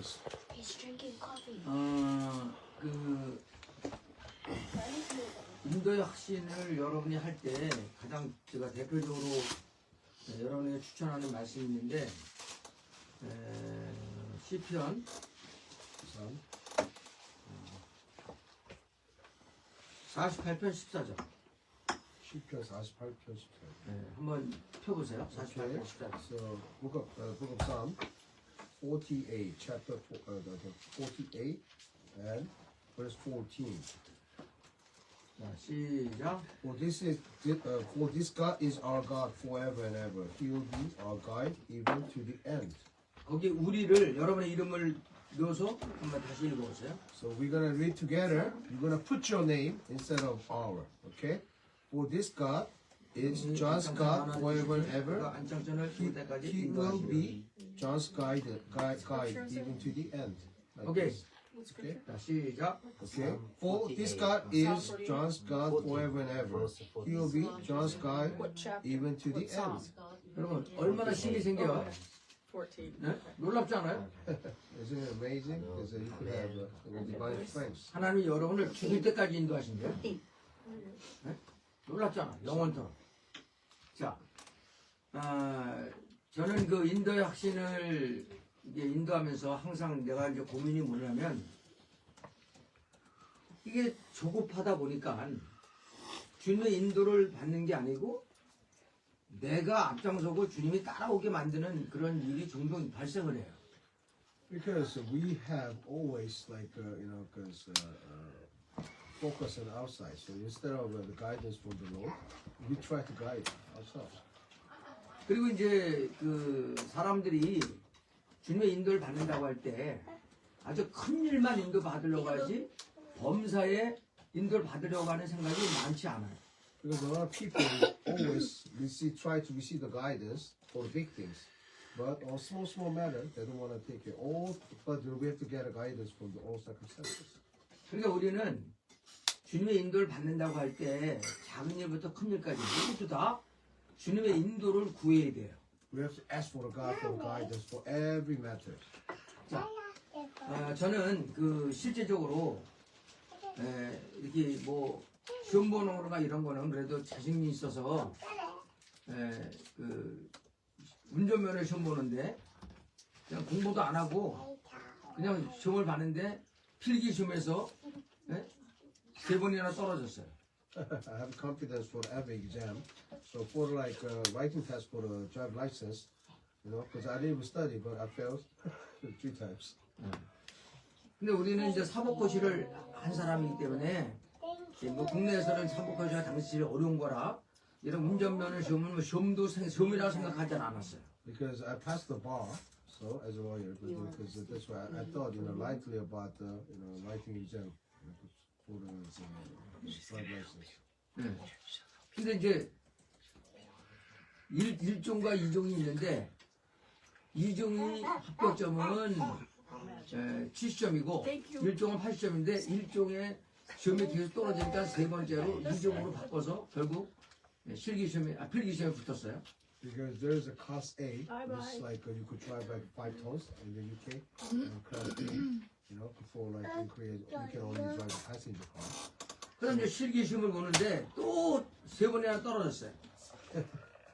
Yes. He's drinking coffee. 그 인도의 확신을 여러분이 할 때 가장 제가 대표적으로 여러분에게 추천하는 말씀이 있는데 시편 48편 14절. 시편 48편 14절. 한번 펴보세요. 48편 14절. So book of Psalm 48, chapter 48 and verse 14. 자, 시작. For this God is our God forever and ever. He will be our guide even to the end. 거기 우리를 여러분의 이름을 넣어서 한번 다시 읽어보세요. So we're gonna read together. You're gonna put your name instead of our. Okay? For this God is John's God forever and ever. 안창전을 볼 때까지 He will 인도하시오. be John's guide even to the end. Like 오케이. this. Okay? 자, 시작. Okay. For this God is John's God forever and ever. He will be John's guide even to the end. 여러분 얼마나 신이 생겨요? 14. 네? 놀랍지 않아요? Isn't it amazing? Is that you could have divine strength. 하나님이 여러분을 죽을 때까지 인도하신대요. 네? 놀랍잖아. 영원토록. 자, 저는 그 인도의 확신을 이제 인도하면서 항상 내가 이제 고민이 뭐냐면 이게 조급하다 보니까 주님의 인도를 받는 게 아니고 내가 앞장서고 주님이 따라오게 만드는 그런 일이 종종 발생을 해요. Because we have always focus on outside. So instead of the guidance from the Lord, we try to guide ourselves. 그리고 이제 그 사람들이 주님의 인도를 받는다고 할 때 아주 큰 일만 인도 받으려고 하지 범사에 인도를 받으려고 하는 생각이 많지 않아요. Because a lot of people always try to receive the guidance for big things. But on small matter, they don't want to take it all. But we have to get a guidance from all circumstances. 그러니까 우리는 주님의 인도를 받는다고 할 때 작은 일부터 큰 일까지 모두 다 주님의 인도를 구해야 돼요. We have to ask for God for guidance for every matter. 자, 저는 그 실제적으로 이렇게 뭐 시험 보는 거나 이런 거는 그래도 자신이 있어서 그 운전면허 시험 보는데 그냥 공부도 안 하고 그냥 시험을 봤는데 필기 시험에서 3번이나 떨어졌어요. I have confidence for every exam. So for writing test for the driver license, because I didn't even study, but I failed 3 times. 근데 우리는 이제 사법고시를 한 사람이기 때문에 뭐 국내에서는 사법고시가 당시 어려운 거라 이런 운전면허 시험은 뭐 시험이라고 생각하지 않았어요. Because I passed the bar, so as a lawyer, because that's why I thought lightly about the writing exam for the driver license. 근데 이제 1종과 2종이 있는데 2종이 합격점은 70점이고 1종은 80점인데 1종에 시험이 계속 떨어지니까 3번째로 2종으로 바꿔서 결국 필기 시험에 붙었어요. Because there is a class A, it's like you could drive like 5 tons in the UK, and class B, before like in Korea you can only drive a passenger car. 그럼 이제 실기 시험을 보는데 또 3번이나 떨어졌어요.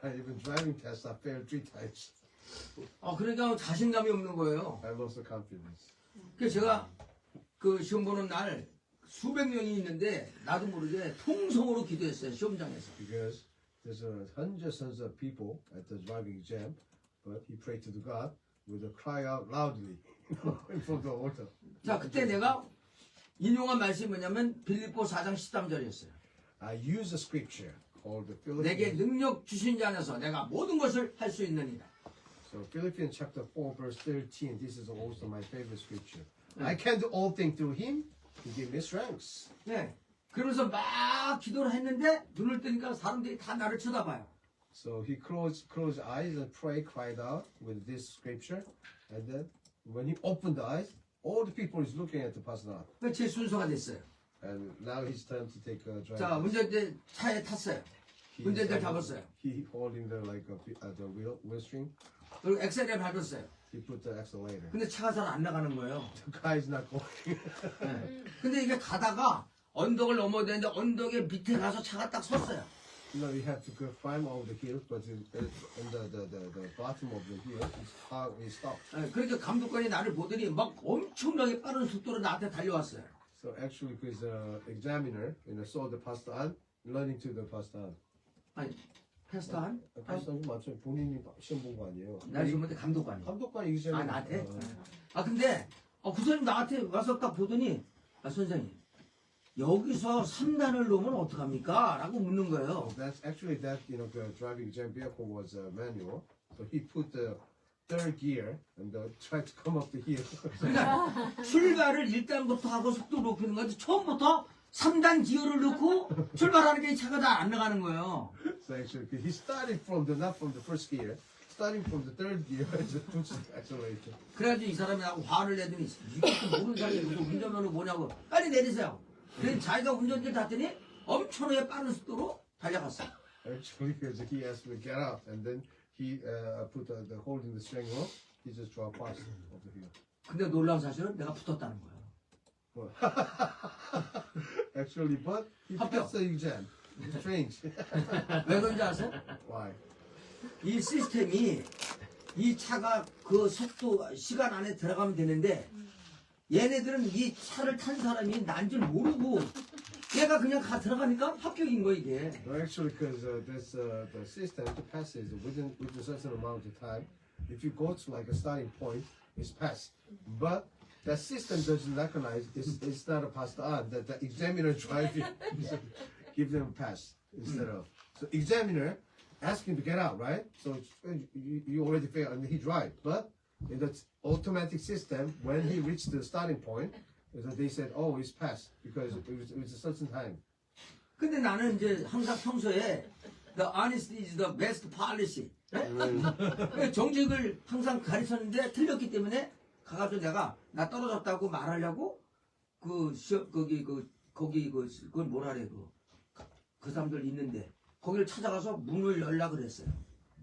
And even driving tests I failed 3 times. 그러니까 자신감이 없는 거예요. I lost the confidence. 그래서 제가 그 시험 보는 날 수백 명이 있는데 나도 모르게 통성으로 기도했어요. 시험장에서. Because there's hundreds of people at the driving exam, but he prayed to the God with a cry out loudly from the altar. 자, 그때 내가 인용한 말씀이 뭐냐면 빌립보 4장 13절이었어요. I use a scripture called the 내게 Philippians. 능력 주신 자 안에서 내가 모든 것을 할 수 있느니라. So Philippians chapter 4 verse 13. This is also my favorite scripture. I can do all things through Him who gives me strength. 네. 그러면서 막 기도를 했는데 눈을 뜨니까 사람들이 다 나를 쳐다봐요. So he closed eyes and cried out with this scripture, and then when he opened the eyes, all the people is looking at the pastor. 그 제 순서가 됐어요. And now it's time to take a drive. 자, 운전대 차에 탔어요. 운전대를 잡았어요. He holding the the wheel string. 그리고 엑셀에 밟았어요. he put the accelerator. 근데 차가 잘 안 나가는 거예요. The guy is not going. 네. 근데 이게 가다가 언덕을 넘어야 되는데 언덕의 밑에 가서 차가 딱 섰어요. You know, you have to go climb over the hill, but in the bottom of the hill, he stopped. 네, 그러니까 감독관이 나를 보더니 막 엄청나게 빠른 속도로 나한테 달려왔어요. So actually, because examiner, saw the pastor on, learning to the pastor on. 아니, 패스트한? pastor 맞죠? 본인이 시험 본 거 아니에요? 날 지금 감독관이. 감독관 examiner. 아, 나한테? 아, 근데, 그 선생님 나한테 와서 딱 보더니, 아, 선생님, 여기서 3단을 놓으면 어떡합니까? 라고 묻는 거예요. That's actually that the driving exam vehicle was manual, so he put the third gear and tried to come up the hill. 그러니까, 출발을 1단부터 하고 속도 높이는 건데, 처음부터 3단 기어를 넣고 출발하는 게 차가 다 안 나가는 거예요. So actually, he started from not from the first gear, starting from the third gear and just pushed the accelerator. 그래가지고 이 사람이 나고 화를 내더니, 이것도 모르는 사람이 이거 운전면허 뭐냐고, 빨리 내리세요. 그래서 자기가 운전대를 탔더니 엄청나게 빠른 속도로 달려갔어요. Actually, because he asked me to get out, and then he put the holding the steering wheel, he just drove past of the hill. 근데 놀라운 사실은 내가 붙었다는 거예요. Well, actually, but he passed the exam. It's strange. 왜 그런지 아세요? Why? 이 시스템이 이 차가 그 속도 시간 안에 들어가면 되는데 얘네들은 이 차를 탄 사람이 난 줄 모르고 얘가 그냥 가 들어가니까 합격인 거 이게. Well, actually, because this the system to pass is within a certain amount of time. If you go to like a starting point, it's passed. But that system doesn't recognize it's not a pass on. That the examiner driving give them a pass instead of. So examiner ask him to get out, right? So you already failed and he drive. But in the automatic system, when he reached the starting point, they said, "Oh, it's passed because it was a certain time." 근데 나는 이제 항상 평소에 the honesty is the best policy. 정직을 항상 가르쳤는데 틀렸기 때문에 가가지고 내가 나 떨어졌다고 말하려고 그걸 뭐라 그래 그 사람들 있는데 거기를 찾아가서 문을 열라 그랬어요.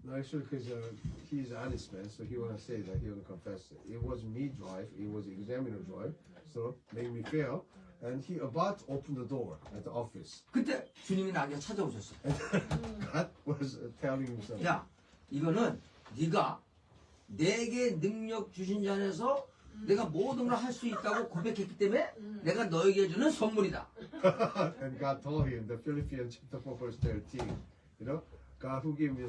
No, actually, because he's an honest man, so he wanna say that he wanna confess. It wasn't me drive, it was the examiner drive, so made me fail. And he about to open the door at the office. 그때 주님이 나에게 찾아오셨어요. God was telling him something. 야, 이거는 네가 내게 능력 주신 자 안에서 내가 모든 걸 할 수 있다고 고백했기 때문에 내가 너에게 주는 선물이다. And God told him, the Philippians chapter 4 verse 13, God who gave me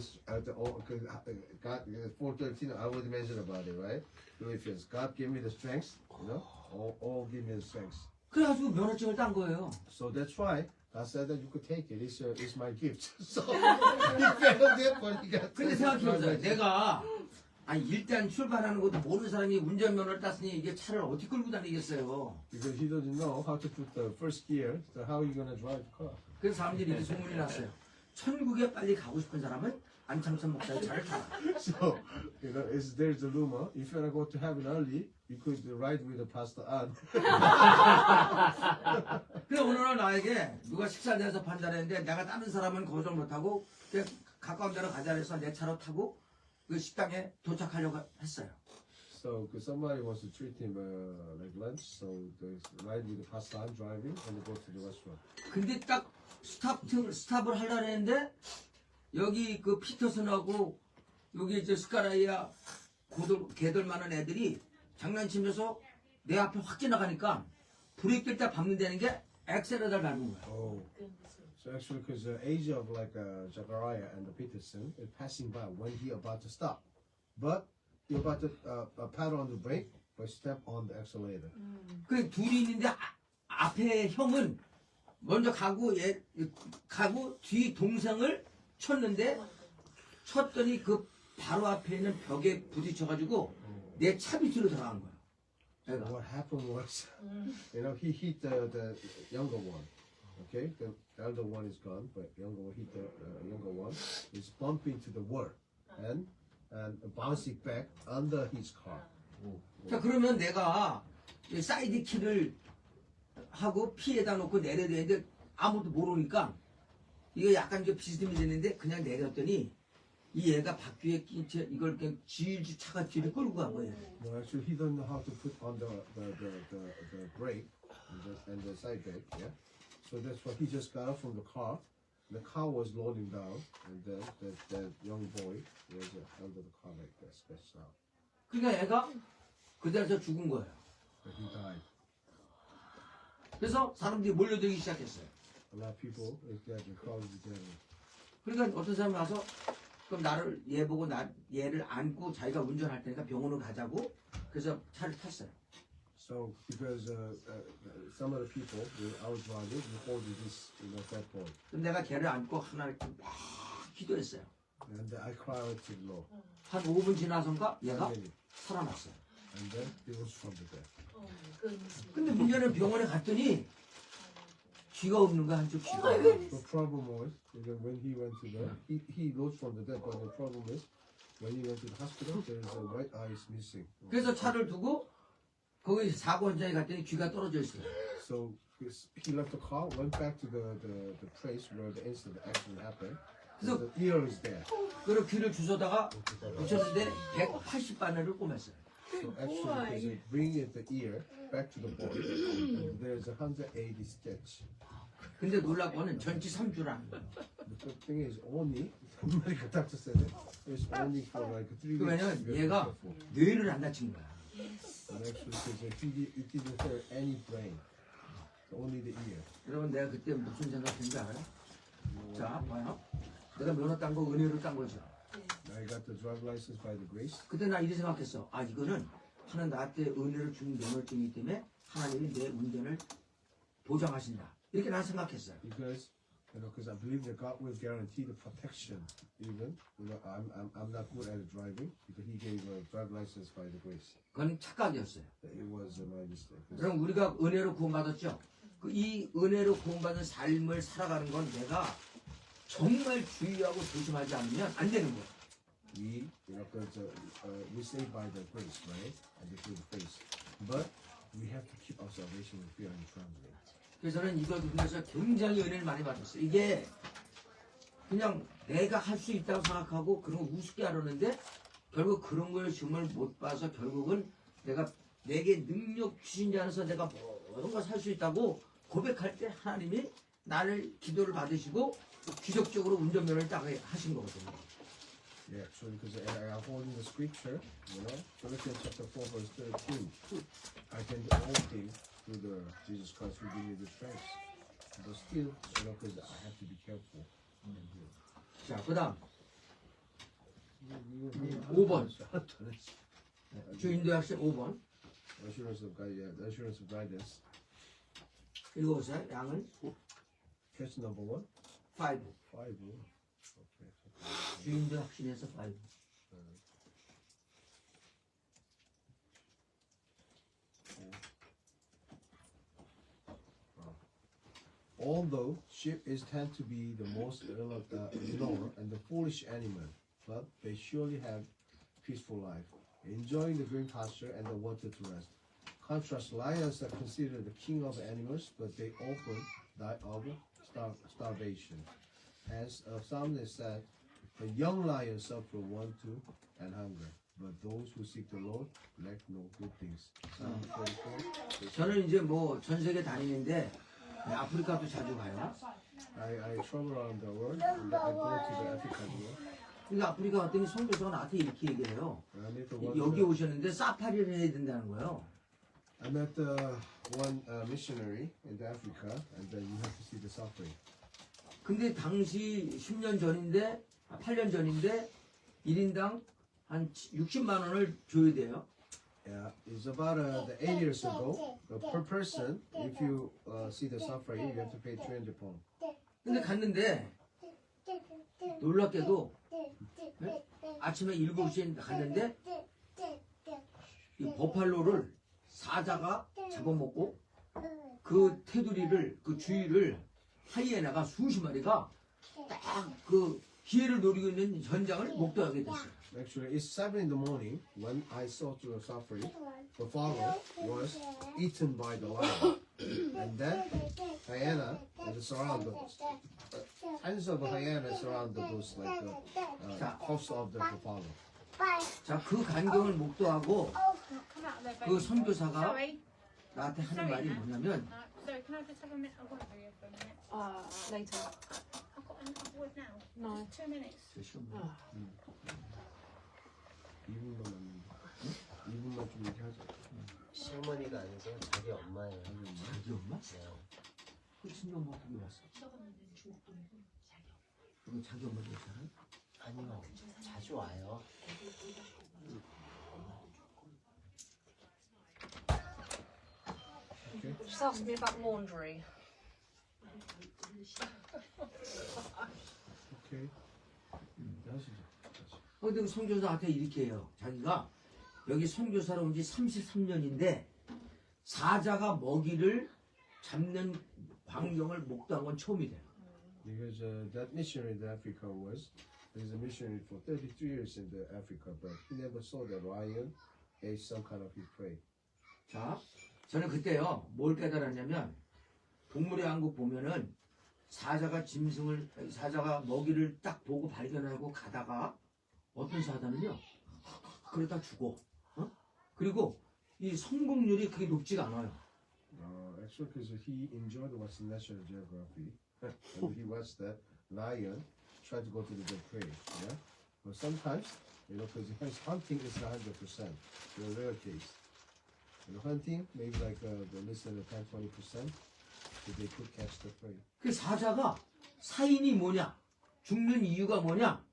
God 4:13, I already mentioned about it, right? Philippians, God gave me the strength, all give me the strength. 그래가지고 면허증을 딴 거예요. So that's why God said that you could take it. It's my gift. So he failed it, but he got. 근데 생각해보세요. 내가 일단 출발하는 것도 모르는 사람이 운전면허를 땄으니 이게 차를 어떻게 끌고 다니겠어요. Because he doesn't know how to put the first gear, so how are you gonna drive the car? 그래서 사람들이 이렇게 소문이 났어요. 천국에 빨리 가고 싶은 사람은 안창천 목사의 차를 타라. So, there's a rumor. If you wanna go to heaven early, you could ride with the pastor on. 그래 오늘은 나에게 누가 식사 내서 판단했는데 내가 다른 사람은 거절 못하고 그냥 가까운 데로 가자 해서 내 차로 타고 그 식당에 도착하려고 했어요. So, because somebody wants to treat him like lunch, so they ride with the pastor on driving and they go to the restaurant. 근데 딱 스탑을 하려고 했는데 여기 그 피터슨하고 여기 이제 스카라이아 개들 많은 애들이 장난치면서 내 앞에 확 지나가니까 브레이크를 딱 밟는다는 게 엑셀레터를 밟은 거야. Oh. So actually, because the age of like Zachariah and the Peterson is passing by when he about to stop, but he about to paddle on the brake, but step on the accelerator. 그 둘이 있는데 앞에 형은 먼저 가고 뒤 동생을 쳤더니 그 바로 앞에 있는 벽에 부딪혀가지고 내 차 밑으로 들어간 거야. So what happened was, he hit the younger one. Okay, the elder one is gone, but younger one hit the younger one. He's bumped into the wall and bouncing back under his car. 자 그러면 내가 사이드 키를 하고 피에다 놓고 내려야 되는데 아무도 모르니까 이거 약간 좀 비스듬히 됐는데 그냥 내렸더니 이 얘가 바퀴에 낀 채 이걸 그냥 질질 차가 뒤를 끌고 간 거예요. No, actually, he don't know how to put on the brake and the side brake. Yeah, so that's why he just got out from the car. The car was loading down, and then that young boy was under the car like that, scratched out. 그러니까 얘가 그 자리에서 죽은 거예요. But he died. 그래서 사람들이 몰려들기 시작했어요. A lot of people, if they had been crowded together. 그러니까 어떤 사람이 와서 그럼 나를 얘 보고 얘를 안고 자기가 운전할 테니까 병원으로 가자고 그래서 차를 탔어요. So because some of the people, I was driving, we holding this, fat boy, 그럼 내가 걔를 안고 하나를 막 기도했어요. and I cried to the Lord. 한 5분 지나선가 얘가 And 살아났어요. then he was from the dead. 근데 문제는 병원에 갔더니 귀가 없는 거야, 한쪽 귀가. The problem was that when he went to he rose from the dead, but the problem is when he went to the hospital, there is a right eye is missing. 그래서 차를 두고 거기 사고 현장에 갔더니 귀가 떨어져 있어요. So he left the car, went back to the place where the incident actually happened. So- The ear is there. 그리고 귀를 주워다가 붙였는데 180바늘을 꿰맸어요. So actually, because they bring the ear back to the boy, and there's 180 stitch. 근데 놀랄 거는 전치 3주라는 거예요. But the thing is, only medical doctor said it's only for like 3 weeks. 그러면은 You have to be 얘가 careful. 뇌를 안 다친 거야. And actually, because it didn't hurt any brain, only the ear. 여러분 내가 그때 무슨 생각했는지 알아요? 자, 봐요. 내가 면허 딴 거 은혜로 딴 거죠. I got the driver license by the grace. 그때 나 이렇게 생각했어. 아, 이거는 하나님 나한테 은혜를 준 면허증이기 때문에 하나님이 내 운전을 보장하신다. 이렇게 난 생각했어요. Because because I believe that God will guarantee the protection. Even I'm not good at driving because He gave a driver license by the grace. 그건 착각이었어요. It was my mistake. 그럼 우리가 은혜로 구원받았죠? 이 은혜로 구원받은 삶을 살아가는 건 내가 정말 주의하고 조심하지 않으면 안 되는 거예요. Because we saved by the grace, right? And through the faith. But we have to keep our salvation with fear and trembling. 그래서 저는 이걸 통해서 굉장히 은혜를 많이 받았어요. 이게 그냥 내가 할 수 있다고 생각하고 그런 거 우습게 하려는데 결국 그런 걸 정말 못 봐서 결국은 내게 능력 주신 자 안에서 내가 모든 걸 살 수 있다고 고백할 때 하나님이 나를 기도를 받으시고 기적적으로 운전면허를 딱 하신 거거든요. Yeah, so because I hold in the scripture, Philippians chapter 4 verse 13, I can do all things through the Jesus Christ who give me the strength. But still, because I have to be careful. 자, 그 다음 5번 주인도의 학생 5번 Assurance of God, yeah, the assurance of guidance. 읽어보세요. 양은 Question number 1, 5 5. Okay. 주인도의 확신에서 5 Although sheep is tend to be the most lower and the foolish animal, but they surely have peaceful life, enjoying the green pasture and the water to rest. Contrast lions are considered the king of animals, but they often die of starvation. As some is said, the young lions suffer want to and hunger, but those who seek the Lord lack no good things. Psalm 44. 저는 이제 뭐 전 세계 다니는데 아프리카도 자주 가요. I travel around the world and I go to the Africa as well. 근데 아프리카 갔더니 선교사가 나한테 이렇게 얘기해요. I met the one. 여기 오셨는데 사파리를 해야 된다는 거예요. I met one missionary in Africa, and then you have to see the suffering. 근데 당시 10년 전인데 8년 전인데 1인당 한 60만 원을 줘야 돼요. Yeah, it's about 8 years ago. Per person, if you see the suffering, you have to pay 300 pounds. 근데 갔는데 놀랍게도 네? 아침에 7시에 갔는데 이 버팔로를 사자가 잡아먹고 그 테두리를 그 주위를 하이에나가 수십 마리가 딱 그 기회를 노리고 있는 현장을 목도하게 됐어요. Actually, it's 7 in the morning when I saw the suffering. The farmer was eaten by the lion, and then hyena and the surround tons of hyenas around those like coast of the buffalo. 자, 그 간경을 목도하고 Come out there, 그 선교사가 Sorry. 나한테 하는 말이 뭐냐면 Sorry, can I just have a minute? I've got to go for a minute. Later. I've got enough wood now. No. Just 2 minutes. 저 시험 뭐. 2분만 남는데. 2분만 좀 얘기하자. 시어머니가 아니고 자기 엄마예요. 자기 엄마? 그 친정 엄마 어떻게 왔어? 그럼 자기 엄마도 있잖아? 아니요, 자주 와요. Just ask me about laundry. 오케이. 하시죠. 다시. 근데 그 선교사한테 이렇게 해요. 자기가 여기 선교사로 온 지 33년인데 사자가 먹이를 잡는 광경을 목도한 건 처음이래요. Because that missionary in Africa is a missionary for 33 years in the Africa, but he never saw that lion ate some kind of his prey. 자, 저는 그때요 뭘 깨달았냐면 동물의 왕국 보면은 사자가 먹이를 딱 보고 발견하고 가다가 어떤 사자는요 그러다 죽어. 어? 그리고 이 성공률이 그게 높지가 않아요. Actually, because he enjoyed watching National Geography, and he watched that lion try to go to the prey. Yeah, but sometimes, because his hunting is not 100%, in a rare case. Hunting maybe like the less than 10-20%, so they could catch the prey. 그 사자가 사인이 뭐냐 죽는 이유가 뭐냐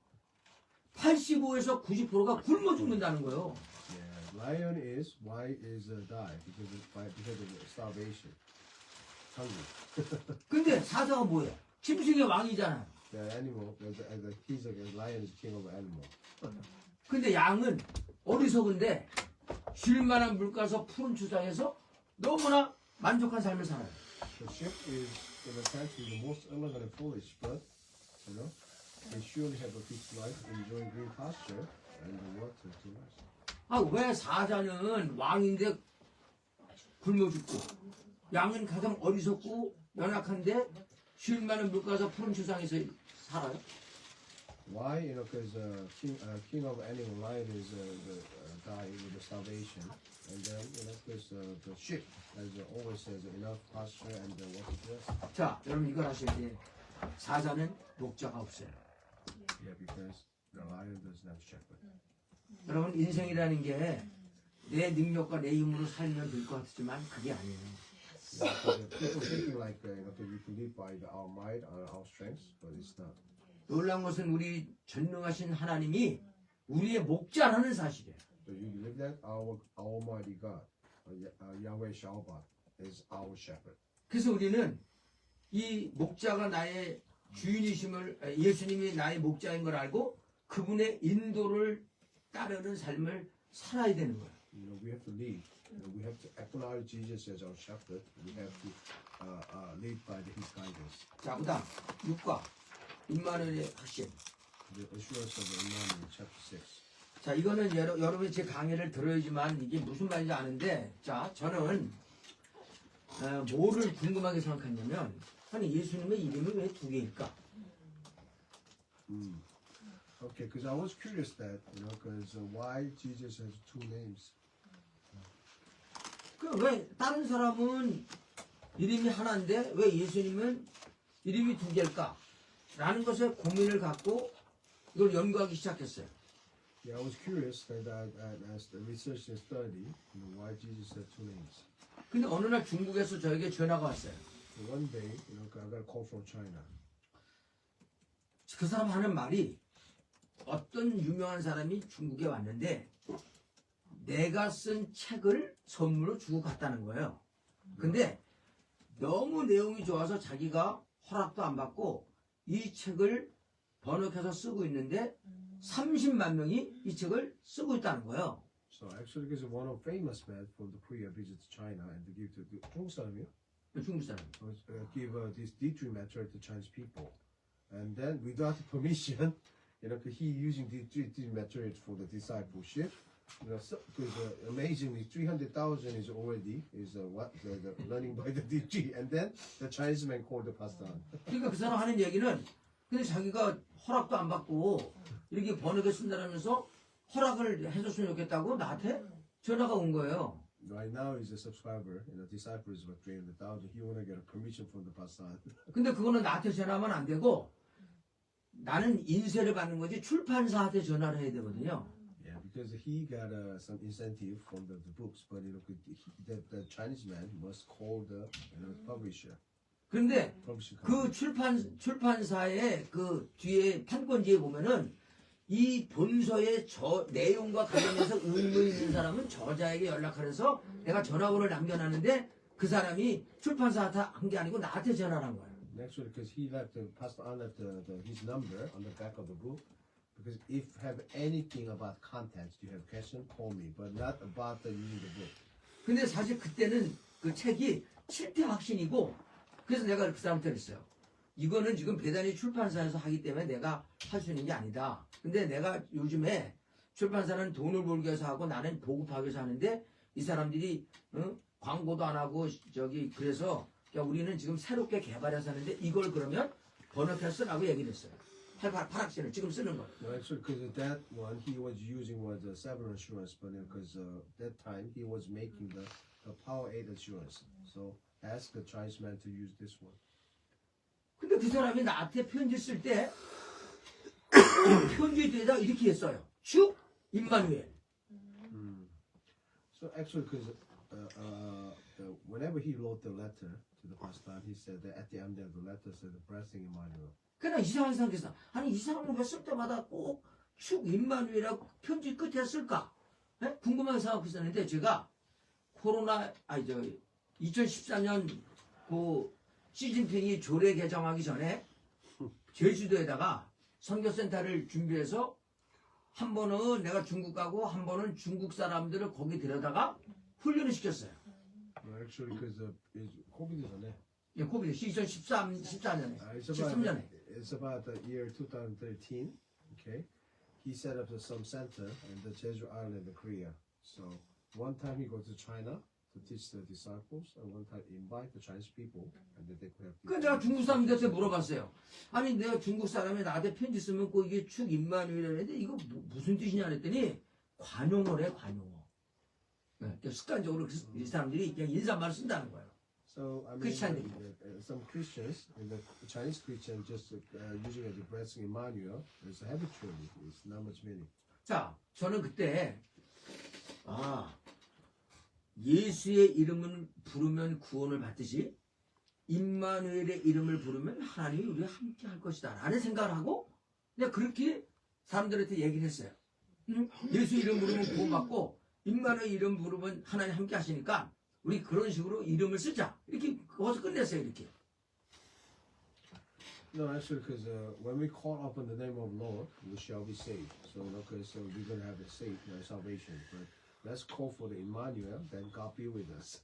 85에서 90%가 굶어 죽는다는 거예요. Yeah, lion is why is die because of starvation, hungry. 근데 사자가 뭐예요? 짐승의 왕이잖아요. The animal, he's a lion is king of animal. 근데 양은 어리석은데 쉴만한 물가서 푸른 추장에서 너무나 만족한 삶을 살아요. The sheep is in a sense is the most elegant and foolish, but they surely have a peaceful life, enjoying green pasture and the water to rest. 아, 왜 사자는 왕인데 굶어 죽고 양은 가장 어리석고 연약한데 쉴만한 물가서 푸른 추장에서 살아요? Why? Because king of animal lion is die with the starvation, and then because the sheep always has enough pasture and the water to rest. 자, 여러분 이걸 아셔야 돼. 사자는 목자가 없어요. Yeah, because the lion doesn't have shepherd. 여러분 인생이라는 게 내 능력과 내 힘으로 살면 될 것 같지만 그게 아니에요. Yeah, because people thinking like we can live by our might or our strength, but it's not. 놀라운 것은 우리 전능하신 하나님이 우리의 목자라는 사실이에요. So you believe that our Almighty God, Yahweh Shalbat, is our shepherd. 그래서 우리는 이 목자가 나의 주인이심을 예수님이 나의 목자인 걸 알고 그분의 인도를 따르는 삶을 살아야 되는 거예요. We have to lead. We have to acknowledge Jesus as our shepherd. We have to lead by His guidance. 자, 그다음 6과 임마누엘의 확신. The assurance of Emmanuel, chapter 6. 자, 이거는 여러분이 제 강의를 들어야지만 이게 무슨 말인지 아는데, 자, 저는 뭐를 궁금하게 생각했냐면, 아니 예수님의 이름이 왜 두 개일까? Okay, because I was curious that because why Jesus has two names. 그 왜 다른 사람은 이름이 하나인데 왜 예수님은 이름이 두 개일까? 라는 것에 고민을 갖고 이걸 연구하기 시작했어요. Yeah, I was curious that as the research and study, why Jesus had two names. 근데 어느 날 중국에서 저에게 전화가 왔어요. So one day, I got a call from China. 그 사람 하는 말이 어떤 유명한 사람이 중국에 왔는데 내가 쓴 책을 선물로 주고 갔다는 거예요. 근데 너무 내용이 좋아서 자기가 허락도 안 받고 이 책을 번역해서 쓰고 있는데 30만 명이 이 책을 쓰고 있다는 거예요. So actually, because one of famous men from the Korea visit to China and to give to 중국 사람이요? 중국 사람. Give this D3 material to Chinese people, and then without permission, he using D3 materials for the discipleship. So, amazingly, 300,000 is already what the learning by the D3, and then the Chinese man called the pastor. 그러니까 그 사람 하는 얘기는 근데 자기가 허락도 안 받고 이렇게 번역해 쓴다면서 허락을 해줬으면 좋겠다고 나한테 전화가 온 거예요. Right now he's a subscriber, disciple is about 300,000. He wanna get a permission from the pastor. 근데 그거는 나한테 전화하면 안 되고 나는 인쇄를 받는 거지 출판사한테 전화를 해야 되거든요. Yeah, because he got some incentive from the books, but the Chinese man must call the publisher. 그런데 Publishing 그 company. 출판사의 그 뒤에 판권지에 보면은 이 본서의 내용과 관련해서 의무 있는 사람은 저자에게 연락해서 내가 전화번호를 남겨놨는데 그 사람이 출판사한테 한 게 아니고 나한테 전화를 한 거예요. Actually, because he passed on his number on the back of the book. Because if have anything about content, you have question, call me, but not about the using the book. 근데 사실 그때는 그 책이 실태 확신이고 그래서 내가 그 사람한테 그랬어요. 이거는 지금 배단이 출판사에서 하기 때문에 내가 할 수 있는 게 아니다. 근데 내가 요즘에 출판사는 돈을 벌기 위해서 하고 나는 보급하기 위해서 하는데 이 사람들이 광고도 안 하고 그래서 우리는 지금 새롭게 개발해서 하는데 이걸 그러면 번역해서 쓰라고 얘기를 했어요. 8학신을 지금 쓰는 거. No, actually, because that one he was using was the cyber insurance, but because that time he was making the Power 8 insurance. So ask the Chinese man to use this one. 근데 그 사람이 나한테 편지 쓸 때 편지에다 이렇게 했어요. 축 임마누엘. So actually, because whenever he wrote the letter to the pastor, he said that at the end of the letter said the blessing Emmanuel. 그냥 이상한 생각했어. 아니 이 사람은 왜 쓸 때마다 꼭 축 임마누엘이라고 편지 끝에 쓸까? 네? 궁금한 생각했었는데 제가 2014년 그 시진핑이 조례 개정하기 전에 제주도에다가 선교센터를 준비해서 한 번은 내가 중국 가고 한 번은 중국 사람들을 거기 데려다가 훈련을 시켰어요. No, actually, because COVID 전에. 예, 코비드 2014년에. It's about the year 2013. Okay, he set up some center in the Jeju Island, Korea. So one time he goes to China to teach the disciples, and one time invite the Chinese people, and then they could have. 그 내가 중국 사람들한테 물어봤어요. 아니 내가 중국 사람이 나한테 편지 쓰면 꼭 이게 축 임마누엘이라는데 이거 무슨 뜻이냐 그랬더니 관용어래 관용어. 네, 습관적으로 이 사람들이 그냥 인사말을 쓴다는 거예요. So I mean, Christianity. some Christians, the Chinese Christians, just using as a blessing Emmanuel, it's habitually, it's not much meaning. 자, 저는 그때 예수의 이름을 부르면 구원을 받듯이 임마누엘의 이름을 부르면 하나님이 우리와 함께 할 것이다 라는 생각을 하고 내가 그렇게 사람들한테 얘기를 했어요. 예수 이름 부르면 구원받고 임마누엘 이름 부르면 하나님 함께 하시니까 우리 그런 식으로 이름을 쓰자 이렇게 거기서 끝냈어요. 이렇게. No, actually, because when we call upon the name of Lord, we shall be saved. So, so we're going to have a salvation. But let's call for the Emmanuel, then God be with us.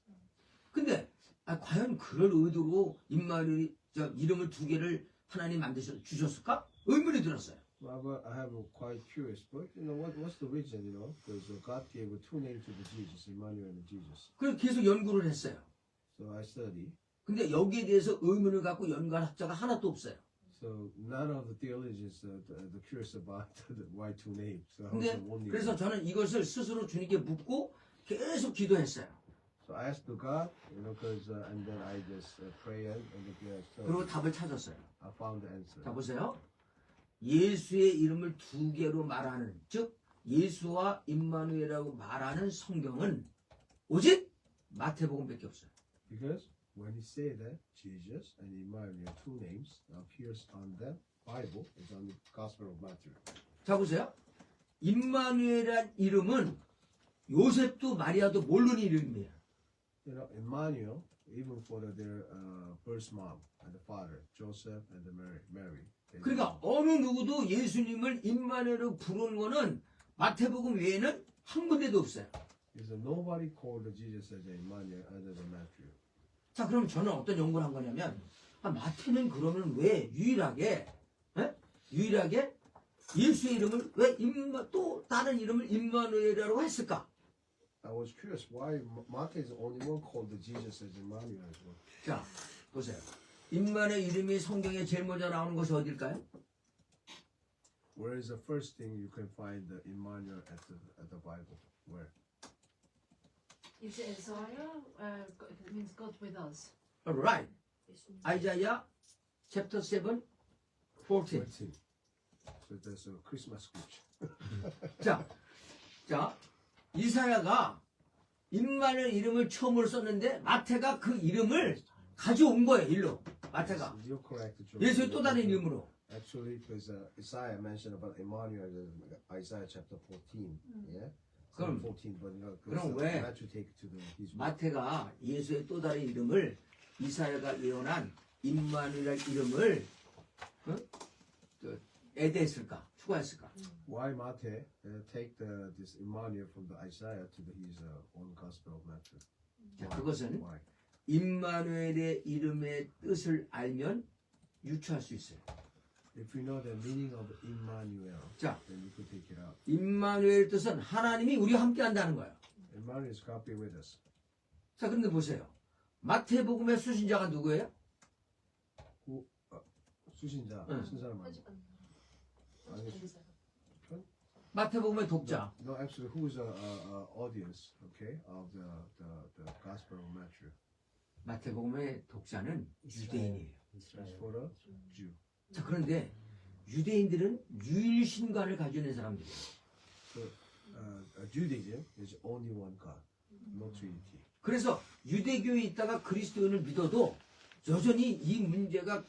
근데 과연 그럴 의도로 임마누엘 이름을 두 개를 하나님 주셨을까? 의문이 들었어요. Well, I have a quite curious, but what's the reason? Because God gave two names to the Jesus, Emmanuel and Jesus. 그래서 계속 연구를 했어요. So I study. 근데 여기에 대해서 의문을 갖고 연구한 학자가 하나도 없어요. So none of the theologians are curious about why two names. So I was 근데 the only 그래서 one. 저는 이것을 스스로 주님께 묻고 계속 기도했어요. So I asked to God, because and then I just pray and so 그리고 답을 찾았어요. I found the answer. 자 보세요. 예수의 이름을 두 개로 말하는 즉 예수와 임마누엘이라고 말하는 성경은 오직 마태복음밖에 없어요. Because when he said that Jesus and Emmanuel, two names appears on the Bible, is on the Gospel of Matthew. 자 보세요. 임마누엘이란 이름은 요셉도 마리아도 모르는 이름이에요. Emmanuel, even for their birth mom and the father, Joseph and the Mary. 그러니까 어느 누구도 예수님을 임마누엘로 부르는 거는 마태복음 외에는 한 군데도 없어요. Is nobody called Jesus as Emmanuel other than Matthew. 자 그럼 저는 어떤 연구를 한 거냐면 마태는 그러면 왜 유일하게 예수의 이름을 왜 또 다른 이름을 임마누엘이라고 했을까? I was curious why Matthew is the only one called the Jesus as Emmanuel as well. 자 보세요. 임마누엘 이름이 성경에 제일 먼저 나오는 것이 어딜까요? Where is the first thing you can find the Emmanuel at the Bible? Where? Is it Isaiah? It means God with us. Right. Isaiah chapter 7, 14. 14. So there's a Christmas scripture. 자, 이사야가 임마누엘 이름을 처음으로 썼는데 마태가 그 이름을 가져온 거예요. 일로 마태가 You're correct. Joe. 예수의 또 다른 이름으로. Actually, because Isaiah mentioned about Emmanuel in Isaiah chapter 14. Yeah. 그럼- 14, but you know, 그럼 왜 had to take it to the his 마태가 예수의 또 다른 이름을 이사야가 예언한 임마누엘 이름을 애대했을까? 추가했을까? Why Matthew take this Emmanuel from the Isaiah to his own Gospel of Matthew? 자, 그것은 Why? 임마누엘의 이름의 뜻을 알면 유추할 수 있어요. If you know the meaning of Emmanuel, 자, then you can take it out. 임마누엘 뜻은 하나님이 우리와 함께 한다는 거예요. Emmanuel is God be with us. 자, 그런데 보세요. 마태복음의 수신자가 누구예요? 수신자, 응. 순사람 아니. 마태복음의 독자. No, actually, who is the audience? Okay, of the Gospel of Matthew? 마태복음의 독자는 유대인이에요. It's for the Jew. 자, 그런데 유대인들은 유일신관을 가지고 있는 사람들이에요. So Judaism is only one God, no Trinity. 그래서 유대교에 있다가 그리스도인을 믿어도 여전히 이 문제가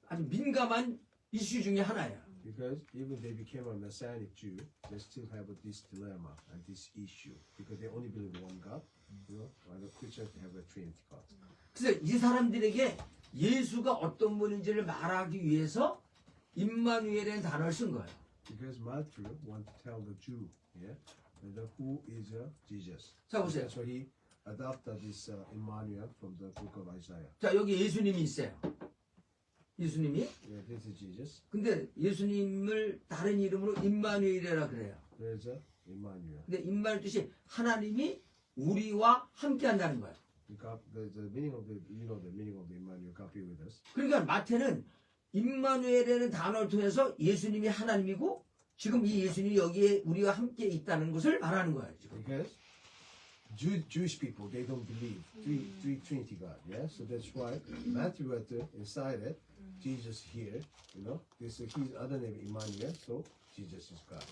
아주 민감한 이슈 중에 하나예요. Because even they became a Messianic Jew, they still have this dilemma and this issue because they only believe in one God. You know, while the Christians have a Trinity God. 그래서 이 사람들에게 예수가 어떤 분인지를 말하기 위해서 임마누엘이라는 단어를 쓴 거예요. Because Matthew want to tell the Jew, yeah, and who is Jesus. 자, 보세요. So he adopted this Emmanuel from the book of Isaiah. 자, 여기 예수님이 있어요. 예수님이. Yeah, this is Jesus. 근데 예수님을 다른 이름으로 임마누엘이라 그래요. There is Emmanuel. 근데 임마누엘 뜻이 하나님이 우리와 함께 한다는 거예요. The meaning of the, you know, the meaning of the Emmanuel, God be with us. 그러니까 마태는 임마누엘이라는 단어를 통해서 예수님이 하나님이고 지금 이 예수님이 여기에 우리와 함께 있다는 것을 말하는 거예요. 지금. Because Jewish people, they don't believe Trinity God, yeah? So that's why Matthew had to inside it, Jesus here, you know, this his other name Emmanuel, so Jesus is God.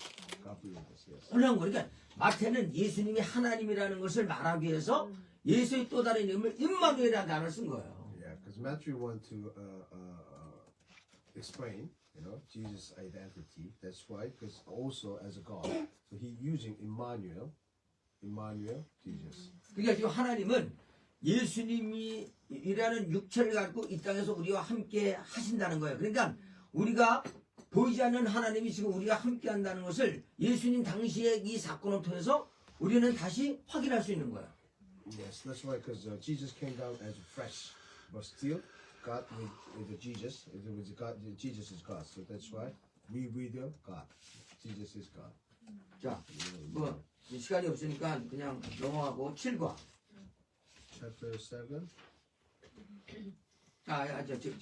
God be with us, yes. 그런 거. 그러니까 마태는 예수님이 하나님이라는 것을 말하기 위해서 예수의 또 다른 이름을 임마누엘이라는 단어를 쓴 거예요. Yeah, because Matthew want to explain, you know, Jesus' identity. That's why, because also as a God, so he using Emmanuel, Jesus. 그러니까 지금 하나님은 예수님이라는 육체를 갖고 이 땅에서 우리와 함께 하신다는 거예요. 그러니까 우리가 보이지 않는 하나님이 지금 우리가 함께 한다는 것을 예수님 당시의 이 사건을 통해서 우리는 다시 확인할 수 있는 거예요. Yes, that's why, because Jesus came down as flesh, but still God with the Jesus, with God, Jesus is God. So that's why we with God, Jesus is God. 자, 뭐 시간이 없으니까 그냥 넘어가고 7과. Chapter 7.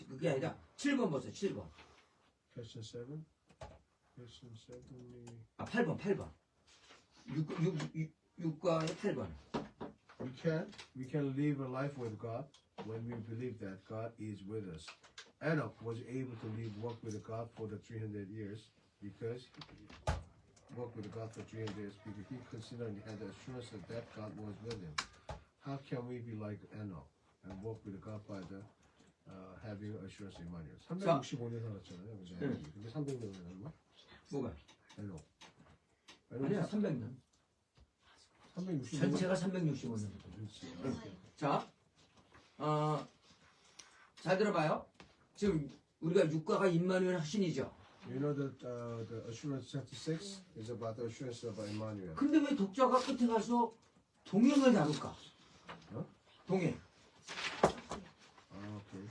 그게 아니라 7번 보세요. 7번. Question 7. Question 7. 8번. 6과의 8번. We can live a life with God when we believe that God is with us. Enoch was able to walk with God for the 300 years because he walked with God for 300 years because he considered he had the assurance that God was with him. How can we be like Enoch and walk with God by the having assurance in Emmanuel? 365년 살았잖아요, 그죠? 근데 300년 살았나? 뭐가? Enoch. 아니야, 300년. 365년. 전체가 365년. 자, 잘 들어봐요. 지금 우리가 육과가 임마누엘 하신이죠. You know that the assurance chapter 6 is about the assurance of Emmanuel. 근데 왜 독자가 끝에 가서 동행을 다룰까? 어? 동행. 오케이.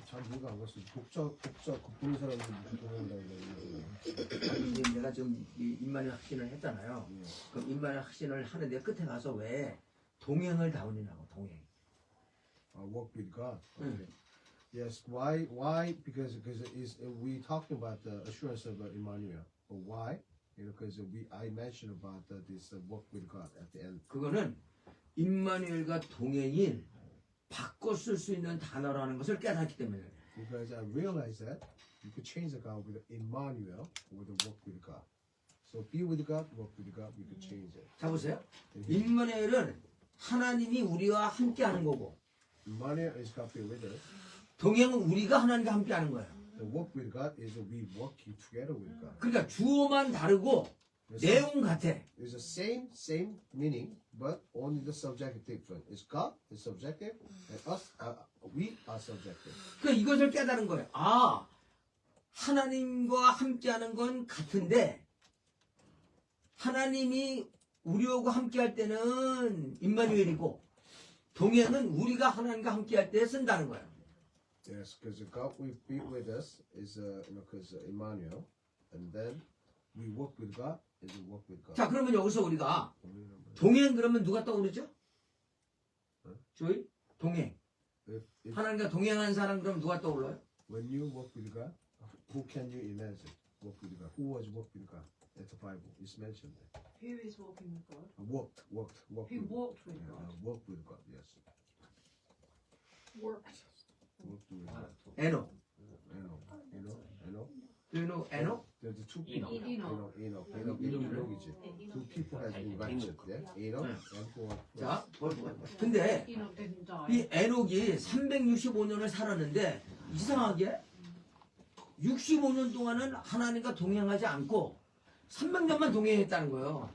잘 이해가 안 갔어. 독자 보는 사람들 동행한다는 아니, 이제 내가 지금 이 임마누엘 확신을 했잖아요. 거. 그럼 임마누엘 확신을 하는데 끝에 가서 왜 동행을 다루냐고, 동행. work with God. Mm. Okay. Yes. Why? Why? Because it's, we talking about the assurance of Emmanuel. But why? Because I mentioned about this work with God at the end. 그거는 임마누엘과 동행인 바꿔 쓸 수 있는 단어라는 것을 깨닫기 때문에 그래요. Because I realized that you could change the God with Emmanuel with the work with God. So be with God, work with God. You could change it. 자 보세요. And 임마누엘은 하나님이 우리와 함께하는 거고 Emmanuel is God be with us. 동행은 우리가 하나님과 함께하는 거예요. The work with God is we working together with God. 그러니까 주어만 다르고 내용 같아. It's the same meaning, but only the subject is different. It's God is subjective, and us, we are subjective. 그러니까 이것을 깨달은 거예요. 아, 하나님과 함께하는 건 같은데 하나님이 우리하고 함께할 때는 임마누엘이고 동행은 우리가 하나님과 함께할 때 쓴다는 거예요. Yes, because God will be with us is because Emmanuel, and then we work with God is we work with God. 자, 그러면 여기서 우리가 동행 그러면 누가 떠오르죠? 저희 동행. If 하나님과 동행한 사람 그럼 누가 떠올라요? when you work with God, who can you imagine work with God? Who was work with God? At the Bible, it's mentioned there. Who is walking with God? Walked. Who with walked with Yeah, God? walked with God. Yes. Worked. Walked with God. 에녹. Enoch. You know 에녹? There's the two people. Enoch. Enoch이지. Two people has been mentioned. Yeah. Enoch and who are 자, 근데 Enoch didn't die. 이 에녹이 365년을 살았는데 이상하게 65년 동안은 하나님과 동행하지 않고 300년만 동행했다는 거예요.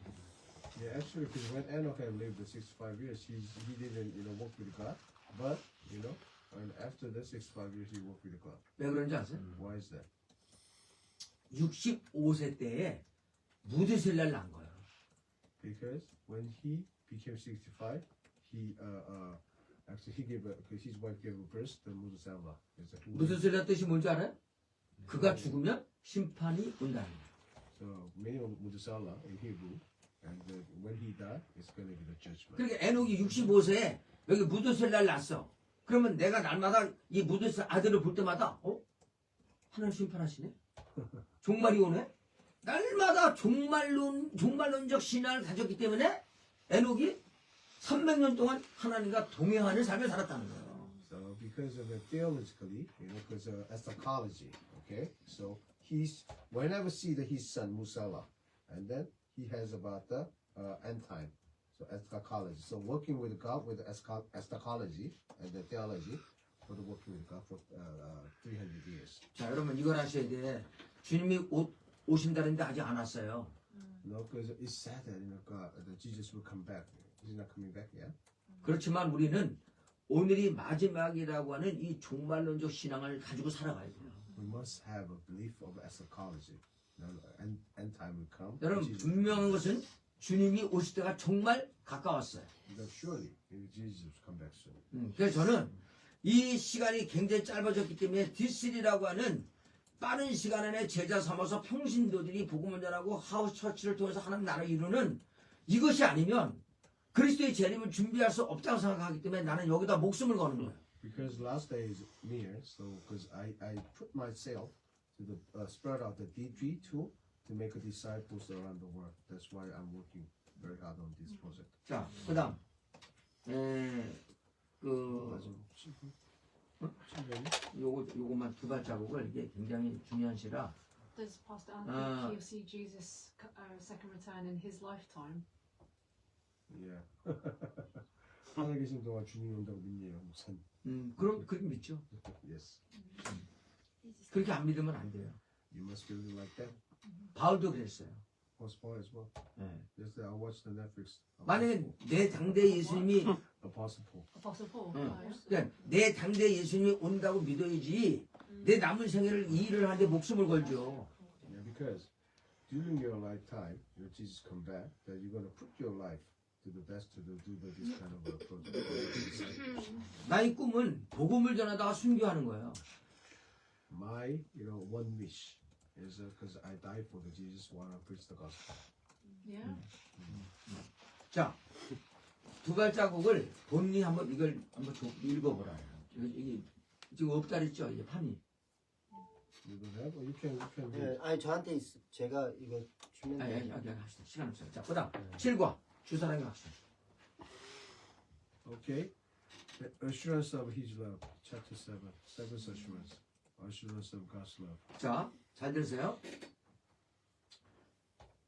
Yeah, actually, because when Enoch had lived the 65 years, he didn't work with God, but and after the 65 years, he worked with God. 왜 그런지 아세요? Why is that? 65세 때에 무드셀라를 낳은 거예요. Because when he became 65, he actually he gave his wife gave birth to Methuselah. 무드셀라 뜻이 뭔지 알아요? 그가 죽으면 심판이 온다는 거예요. So meaning of Methuselah in Hebrew, and when he died, it's going to be the judgment. 그러니까 에녹이 65세에 여기 무드셀라를 낳았어. 그러면 내가 날마다 이 무드셀라 아들을 볼 때마다 하나님 심판하시네? 종말이 오네? 날마다 종말론적 신앙을 가졌기 때문에 에녹이 300년 동안 하나님과 동행하는 삶을 살았다는 거예요. So because of it theologically, because eschatology, okay. So he's whenever see that his son Musala, and then he has about the end time. So eschatology. So working with God with eschatology and the theology for the working with God for 300 years. 자, 여러분 이걸 아셔야 돼. 주님이 오신다는데 아직 안 왔어요. No, because it's sad that God, that Jesus will come back. He's not coming back yet. 그렇지만 우리는 오늘이 마지막이라고 하는 이 종말론적 신앙을 가지고 살아가야 돼요. We must have a belief of eschatology. End time will come. 여러분 Jesus- 분명한 것은 주님이 오실 때가 정말 가까웠어요. That surely Jesus will come back soon. 그래서 저는 이 시간이 굉장히 짧아졌기 때문에 D3라고 하는 빠른 시간 안에 제자 삼아서 평신도들이 복음을 전하고 하우스 처치를 통해서 하나님 나라를 이루는 이것이 아니면 그리스도의 재림을 준비할 수 없다고 생각하기 때문에 나는 여기다 목숨을 거는 거예요. Because last day is near, so because I put myself to the spread out the D3 to make a disciples around the world. That's why I'm working very hard on this project. 자, 그다음 요것만 두 발자국을 이게 굉장히 중요한 시라. Does Pastor Ah. Anthony he'll see Jesus' second return in his lifetime? Yeah. 하나 계신 동안 주님 온다고 믿네요, 목사님. 그럼 그렇게 믿죠. Yes. 그렇게 안 믿으면 안 돼요. You must believe like that. 바울도 그랬어요. Apostle Paul as well. 네. Yesterday I watched the Netflix. 만약에 내 당대 예수님이 Apostle Paul. Apostle Paul. 응. Oh, yeah. 그러니까 내 당대 예수님이 온다고 믿어야지 내 남은 생애를 이 일을 하는데 목숨을 걸죠. Yeah, because during your lifetime, when Jesus come back, that you're gonna put your life to the best to do this kind of a project. 나의 꿈은 복음을 전하다가 순교하는 거예요. My, one wish is because I died for the Jesus while I preach the gospel. Yeah. 자, 두 발자국을 본인이 한번 이걸 한번 읽어보라. 이게 지금 없다 그랬죠? 이게 판이. You don't have, or you can 네, read. 아니 저한테 제가 이거 주면 아니, 돼요. 합시다. 시간 없어요. 자, 그다음 7과 주사랑의 확신. Okay. The assurance of His love, chapter 7. Seventh assurance. Assurance of God's love. 자, 잘 들으세요.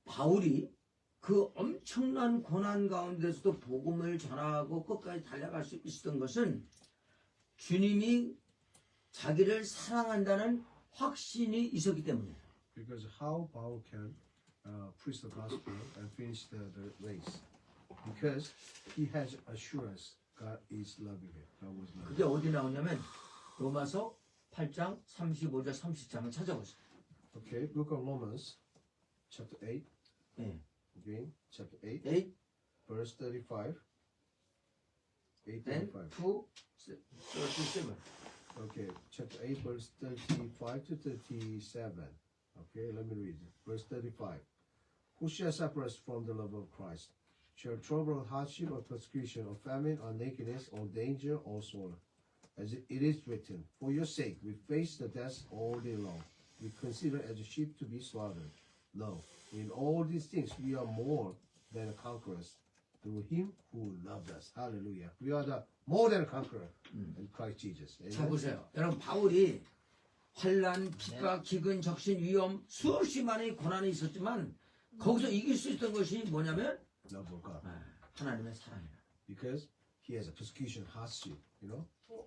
바울이 그 엄청난 고난 가운데서도 복음을 전하고 끝까지 달려갈 수 있었던 것은 주님이 자기를 사랑한다는 확신이 있었기 때문이에요. Because how Paul can preach the gospel and finish the race? Because he has assurance God is loving him. God was loving 그게 어디 나오냐면 로마서 8장 35절 30장을 찾아보세요. him. Okay, Book of Romans, chapter 8. 네. Again, chapter 8, 8 verse 35. 8, and 35. 2 37. Okay, chapter 8, verse 35 to 37. Okay, let me read it. Verse 35. Who shall separate us from the love of Christ? Shall trouble or hardship or persecution or famine or nakedness or danger or sword? As it is written, for your sake we face the death all day long. We consider as a sheep to be slaughtered. No, in all these things we are more than conquerors through him who loved us. Hallelujah. We are the more than conqueror in Christ Jesus. 자 Amen. 보세요. 여러분 바울이 환난, 핍박, 기근, 적신, 위험 수없이 많은 고난이 있었지만 거기서 이길 수 있던 것이 뭐냐면 Love of God. 하나님의 사랑이에요. Because he has a persecution, hardship,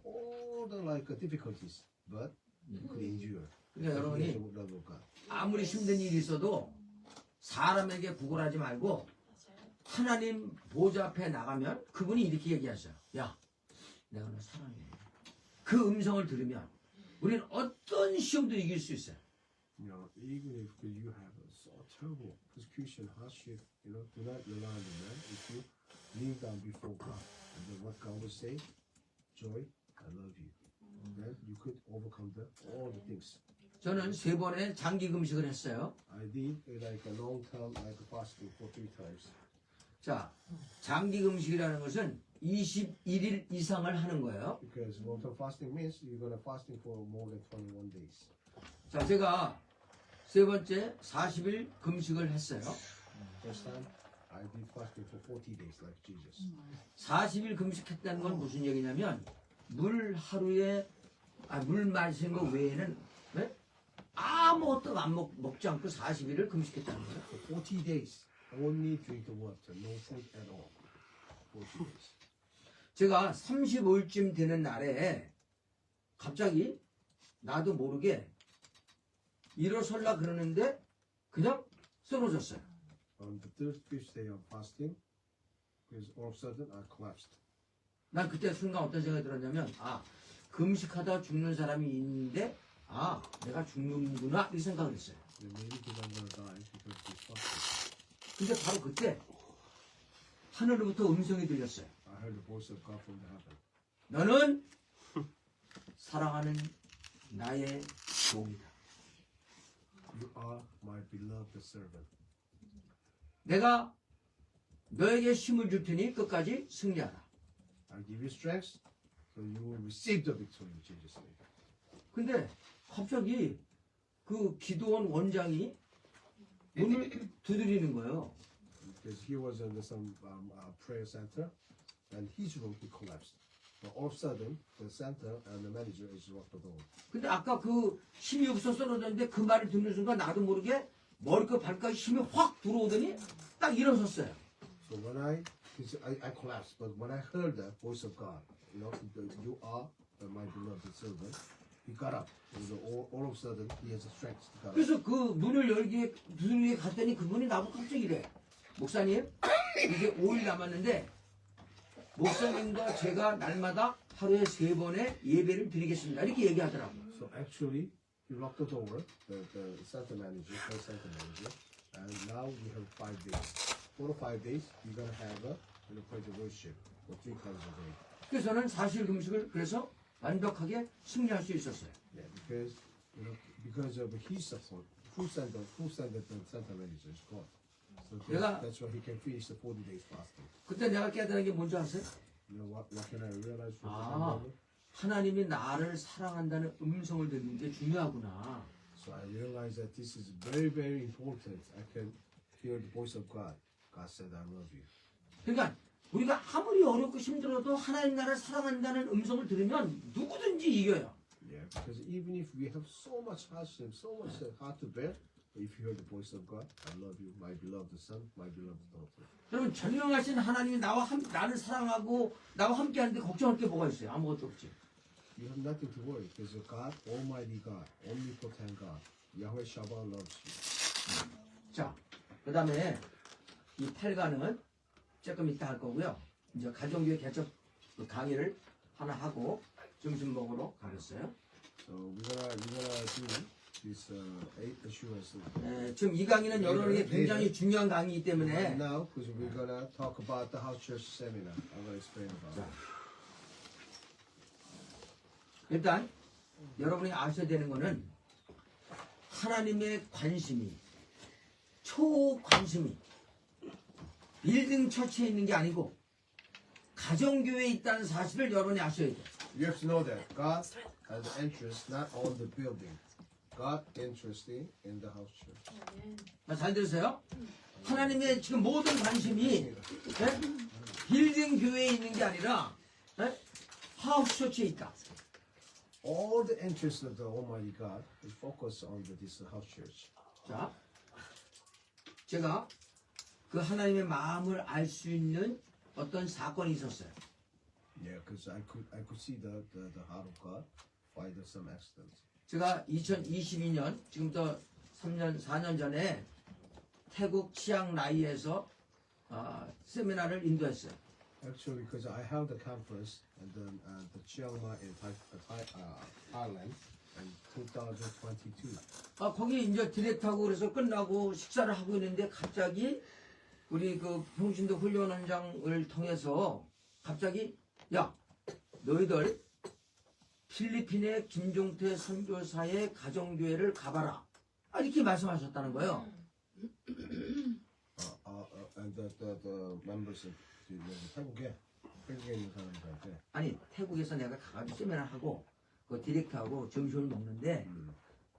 all the like difficulties, but he could endure. 그러니까 Because he has 여러분이 the love of God. 아무리 힘든 일이 있어도 사람에게 구걸하지 말고 하나님 보좌 앞에 나가면 그분이 이렇게 얘기하셔요. 야, 내가 너 사랑해. 그 음성을 들으면 우리는 어떤 시험도 이길 수 있어요. Even if you have so terrible persecution, hardship, do not rely on the man. If you kneel down before God, and then what God will say, joy, I love you. Then you could overcome all the things. 저는 3번의 장기 금식을 했어요. I did like a long term like fasting for 3 times. 자, 장기 금식이라는 것은 21일 이상을 하는 거예요. Because long term fasting means you're gonna fasting for more than 21 days. 자, 제가 3번째 40일 금식을 했어요. First time I did fasting for 40 days like Jesus. 40일 금식했다는 건 무슨 얘기냐면 물 마시는 거 외에는 네? 아무것도 안 먹지 않고 40일을 금식했다는 거예요. For 40 days, only drink the water, no food at all. 40 days. 제가 35일쯤 되는 날에 갑자기 나도 모르게 일어설라 그러는데 그냥 쓰러졌어요. On the third, fifth day of fasting, because all of a sudden I collapsed. 난 그때 순간 어떤 생각이 들었냐면 금식하다 죽는 사람이 있는데 내가 죽는구나 이 생각을 했어요. Then maybe because I'm gonna die because of this fasting. 근데 바로 그때 하늘로부터 음성이 들렸어요. I heard the voice of God from the heaven. 너는 사랑하는 나의 종이다. You are my beloved servant. 내가 너에게 힘을 줄 테니 끝까지 승리하라. I give you strength, so you will receive the victory in Jesus' name. 근데 갑자기 그 기도원 원장이 문을 두드리는 거예요. Because he was in some prayer center, and his room he collapsed. But all of a sudden, the center and the manager is locked the door. 근데 아까 그 힘이 없어 쓰러졌는데 그 말을 듣는 순간 나도 모르게 머리끝 발끝 힘이 확 들어오더니 딱 일어섰어요. So when I collapsed, but when I heard the voice of God, you are my beloved servant, he got up. And all of a sudden, he has the strength to get up. 그래서 그 문을 열기에 두드리게 갔더니 그분이 나보고 깜짝 이래. 목사님, 이제 5일 남았는데 목사님과 제가 날마다 하루에 3번의 예배를 드리겠습니다. 이렇게 얘기하더라고요. So actually, he locked the door, the center manager, prayer center manager, and now we have 5 days. 4 to 5 days, you're gonna have praise and worship for 3 times a day. 그래서 저는 40일 금식을 그래서 완벽하게 승리할 수 있었어요. Yeah, because of his support, who sent the center manager is God. So So 내가- that's why he can finish the 40 days fasting. 그때 내가 깨달은 게 뭔지 아세요? You know what can I realize from that Ah. moment? 하나님이 나를 사랑한다는 음성을 듣는 게 중요하구나. So I realized that this is very, very important. I can hear the voice of God. God said, I love you. 그러니까 우리가 아무리 어렵고 힘들어도 하나님 나라를 사랑한다는 음성을 들으면 누구든지 이겨요. Yeah, because even if we have so much hardship, so much hard to bear, if you hear the voice of God, I love you, my beloved son, my beloved daughter. 여러분 전능하신 하나님이 나를 사랑하고 나와 함께하는데 걱정할 게 뭐가 있어요? 아무것도 없지. You have nothing to worry because God, Almighty God, Omnipotent God, Yahweh Shabbat loves you. 자, 그 다음에 이 8가는 조금 이따 할 거고요. 이제 가정교회 개척 그 강의를 하나 하고 점심 먹으러 가겠어요. So we're gonna do this 8 assurance. 지금 이 강의는 여러분에게 굉장히 중요한 강의이기 때문에 Right now, because we're gonna talk about the house church seminar. I'm gonna explain about it. 일단 여러분이 아셔야 되는 거는 하나님의 관심이 초관심이 빌딩 처치에 있는 게 아니고 가정교회에 있다는 사실을 여러분이 아셔야 돼요. You have to know that God has interest not on the building. God interested in the house church. 잘 들으세요? 하나님의 지금 모든 관심이 빌딩 교회에 있는 게 아니라 하우스 처치에 있다. All the interest of the Almighty God is focused on this house church. 자, 제가 그 하나님의 마음을 알 수 있는 어떤 사건이 있었어요. Yeah, because I could see the heart of God by some accidents. 제가 2022년 지금부터 3년 4년 전에 태국 치앙라이에서 세미나를 인도했어요. Actually, because I held a conference and then the Chiang Mai in Thailand in 2022. 거기 이제 디렉트하고 그래서 끝나고 식사를 하고 있는데 갑자기 우리 그 평신도 훈련원장을 통해서 갑자기 야 너희들 필리핀의 김종태 선교사의 가정교회를 가봐라 이렇게 말씀하셨다는 거예요. And the members of 태국에 있는 사람들한테 아니 태국에서 내가 가가지고 세미나 하고 그 디렉트하고 점심을 먹는데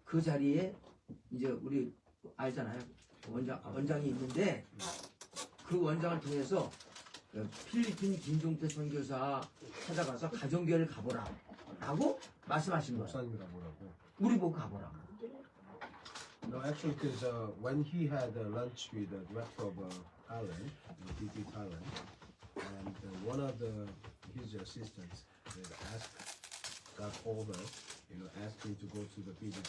그 자리에 이제 우리 알잖아요 원장이 있는데 그 원장을 통해서 필리핀 김종태 선교사 찾아가서 가정교회를 가보라 라고 말씀하신 거예요. 목사님이라 뭐라고? 우리 보고 가보라. No, actually, because when he had lunch with the director of Thailand, DT Thailand, and one of his assistants got over, asked him to go to the visit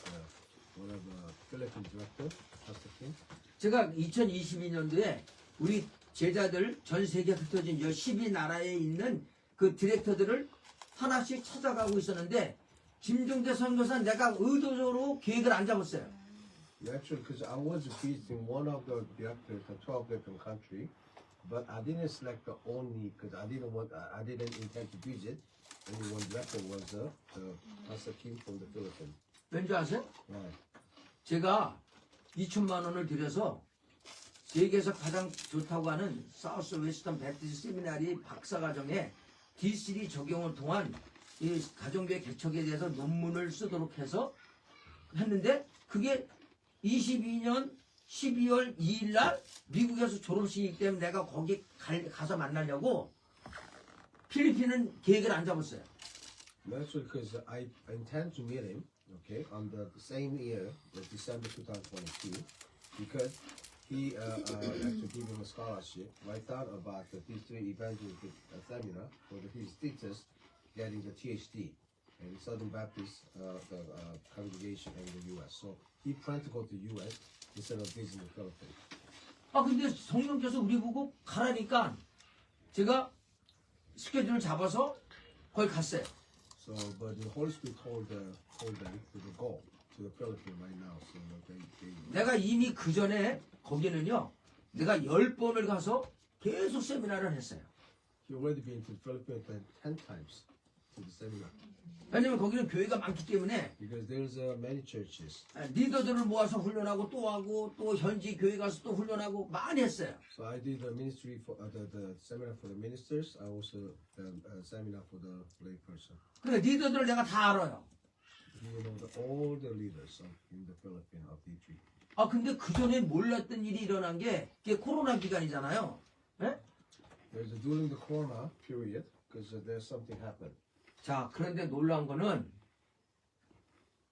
one of the Philippine director, Pastor Kim. 제가 2022년도에 우리 제자들 전 세계 흩어진 12나라에 있는 그 디렉터들을 하나씩 찾아가고 있었는데 김종대 선교사 내가 의도적으로 계획을 안 잡았어요. Actually, because I was visiting one of the directors, the 12 different country, but I didn't select the only because I didn't intend to visit. Only one director was the Pastor Kim from the Philippines. 왠지 아세요? Right. 제가 2천만 원을 들여서 세계에서 가장 좋다고 하는 사우스 웨스턴 배티스트 세미나리 박사과정에 D3 적용을 통한 이 가정교회 개척에 대해서 논문을 쓰도록 해서 했는데 그게 22년 12월 2일 날 미국에서 졸업식이기 때문에 내가 거기 가서 만나려고 필리핀은 계획을 안 잡았어요. Actually, because I intend to meet him, okay, on the same year, December 2022, because he actually gave him a scholarship right down about the D3 evangelistic seminar for his teachers getting the THD in Southern Baptist congregation in the U.S. So he planned to go to the U.S. instead of visiting the Philippines. 근데 성령께서 우리 보고 가라니까 제가 스케줄을 잡아서 거기 갔어요. So, but the Holy Spirit told them to go to the Philippines right now. So they 내가 이미 그 전에 거기는요, 내가 10번을 가서 계속 세미나를 했어요. he already been to the Philippines 10 times. to the seminar 왜냐면 거기는 교회가 많기 때문에 because there's many churches. 리더들을 모아서 훈련하고 또 하고 또 현지 교회 가서 또 훈련하고 많이 했어요. So I did the ministry for the seminar for the ministers. I also seminar for the lay person. 그러니까 리더들을 내가 다 알아요. You know all the leaders in the Philippines of D3. 아 근데 그 전에 몰랐던 일이 일어난 게 그게 코로나 기간이잖아요. 예? There's during the Corona period because there's something happened. 자 그런데 놀라운 거는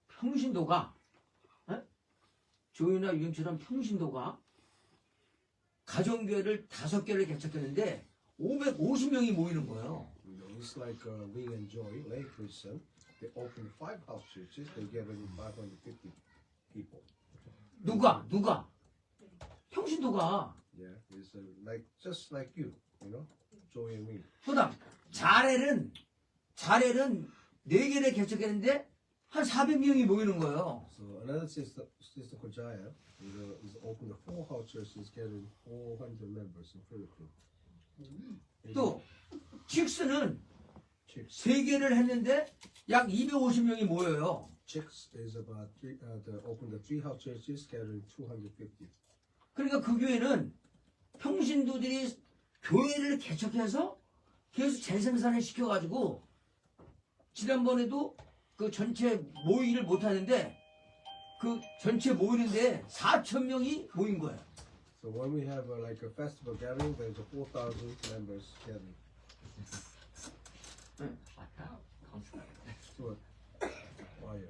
평신도가 조윤아 유영처럼 평신도가 가정교회를 5개를 개척했는데 550명이 모이는 거예요. You know, it's like Wing and Joy, lay Christian. They opened 5 house churches. They gathered 550 people. 누가? 평신도가. Yeah, it's like just like you know, Joy and Wing. 그다음 자렐은 4개를 개척했는데 한 400명이 모이는 거예요. So another sister Kojaya is opened 4 house churches, gathering 400 members in Philippines. 또 칙스는 Chicks 3개를 했는데 약 250명이 모여요. is about opened the 3 house churches, gathering 250. 그러니까 그 교회는 평신도들이 교회를 개척해서 계속 재생산을 시켜가지고 지난번에도 그 전체 모이기를 못하는데 그 전체 모이는데 4,000명이 모인 거예요. So when we have like a festival gathering, there's 4,000 members gathering. So, choir.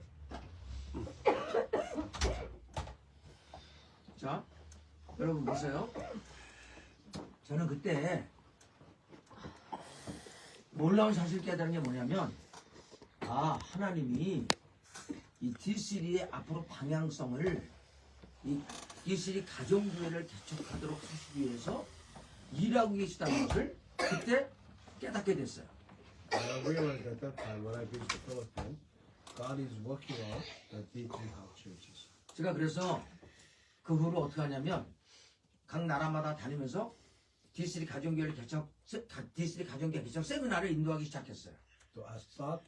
자, 여러분 보세요. 저는 그때 놀라운 사실 깨달은 게 뭐냐면 하나님이 이 D3의 앞으로 방향성을 이 D3 가정교회를 개척하도록 하시기 위해서 일하고 계시다는 것을 그때 깨닫게 됐어요. I realized at that time when I visited the Philippines, God is working on the D3 house churches. 제가 그래서 그 후로 어떻게 하냐면 각 나라마다 다니면서 D3 가정교회 개척 세미나를 인도하기 시작했어요. So I start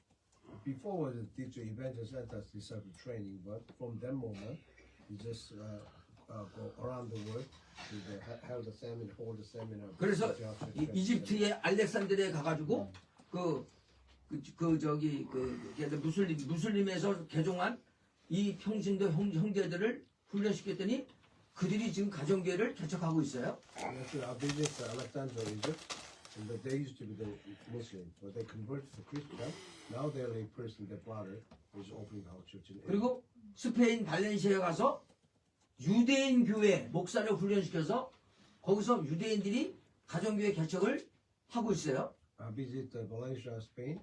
before was the D3 Evangelist Centers disciple training, but from that moment, we just go around the world to hold a seminar. 그래서 이집트의 알렉산드리아에 가가지고 무슬림에서 개종한 이 평신도 형제들을 훈련시켰더니 그들이 지금 가정교회를 개척하고 있어요. Actually, our business Alexandria Egypt, and they used to be the Muslim, but they converted to Christian. Now they're a person, their brother, is opening our church in Egypt. 그리고 스페인 발렌시아에 가서 유대인 교회 목사를 훈련시켜서 거기서 유대인들이 가정교회 개척을 하고 있어요. I visit Valencia, Spain,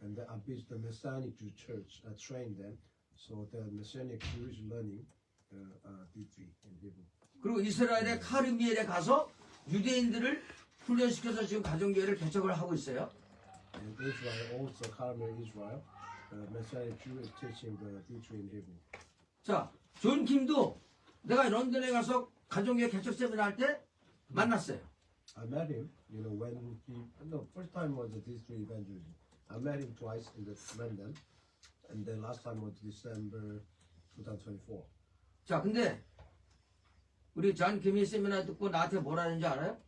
and I visit the Messianic Jew church. I train them, so the Messianic Jews learning D3 in Hebrew. 그리고 이스라엘의 카르미엘에 가서 유대인들을 훈련시켜서 지금 가정교회를 개척을 하고 있어요. In Israel, also Carmel, Israel, Messianic Jew is teaching the D3 in Hebrew. 자, 존 킴도 내가 런던에 가서 가정교회 개척 세미나 할 때 만났어요. I met him, you know, when first time was the D3 evangelism. I met him twice in London, and then last time was December 2024. 자, 근데 우리 존 킴이 세미나 듣고 나한테 뭐라 했는지 알아요?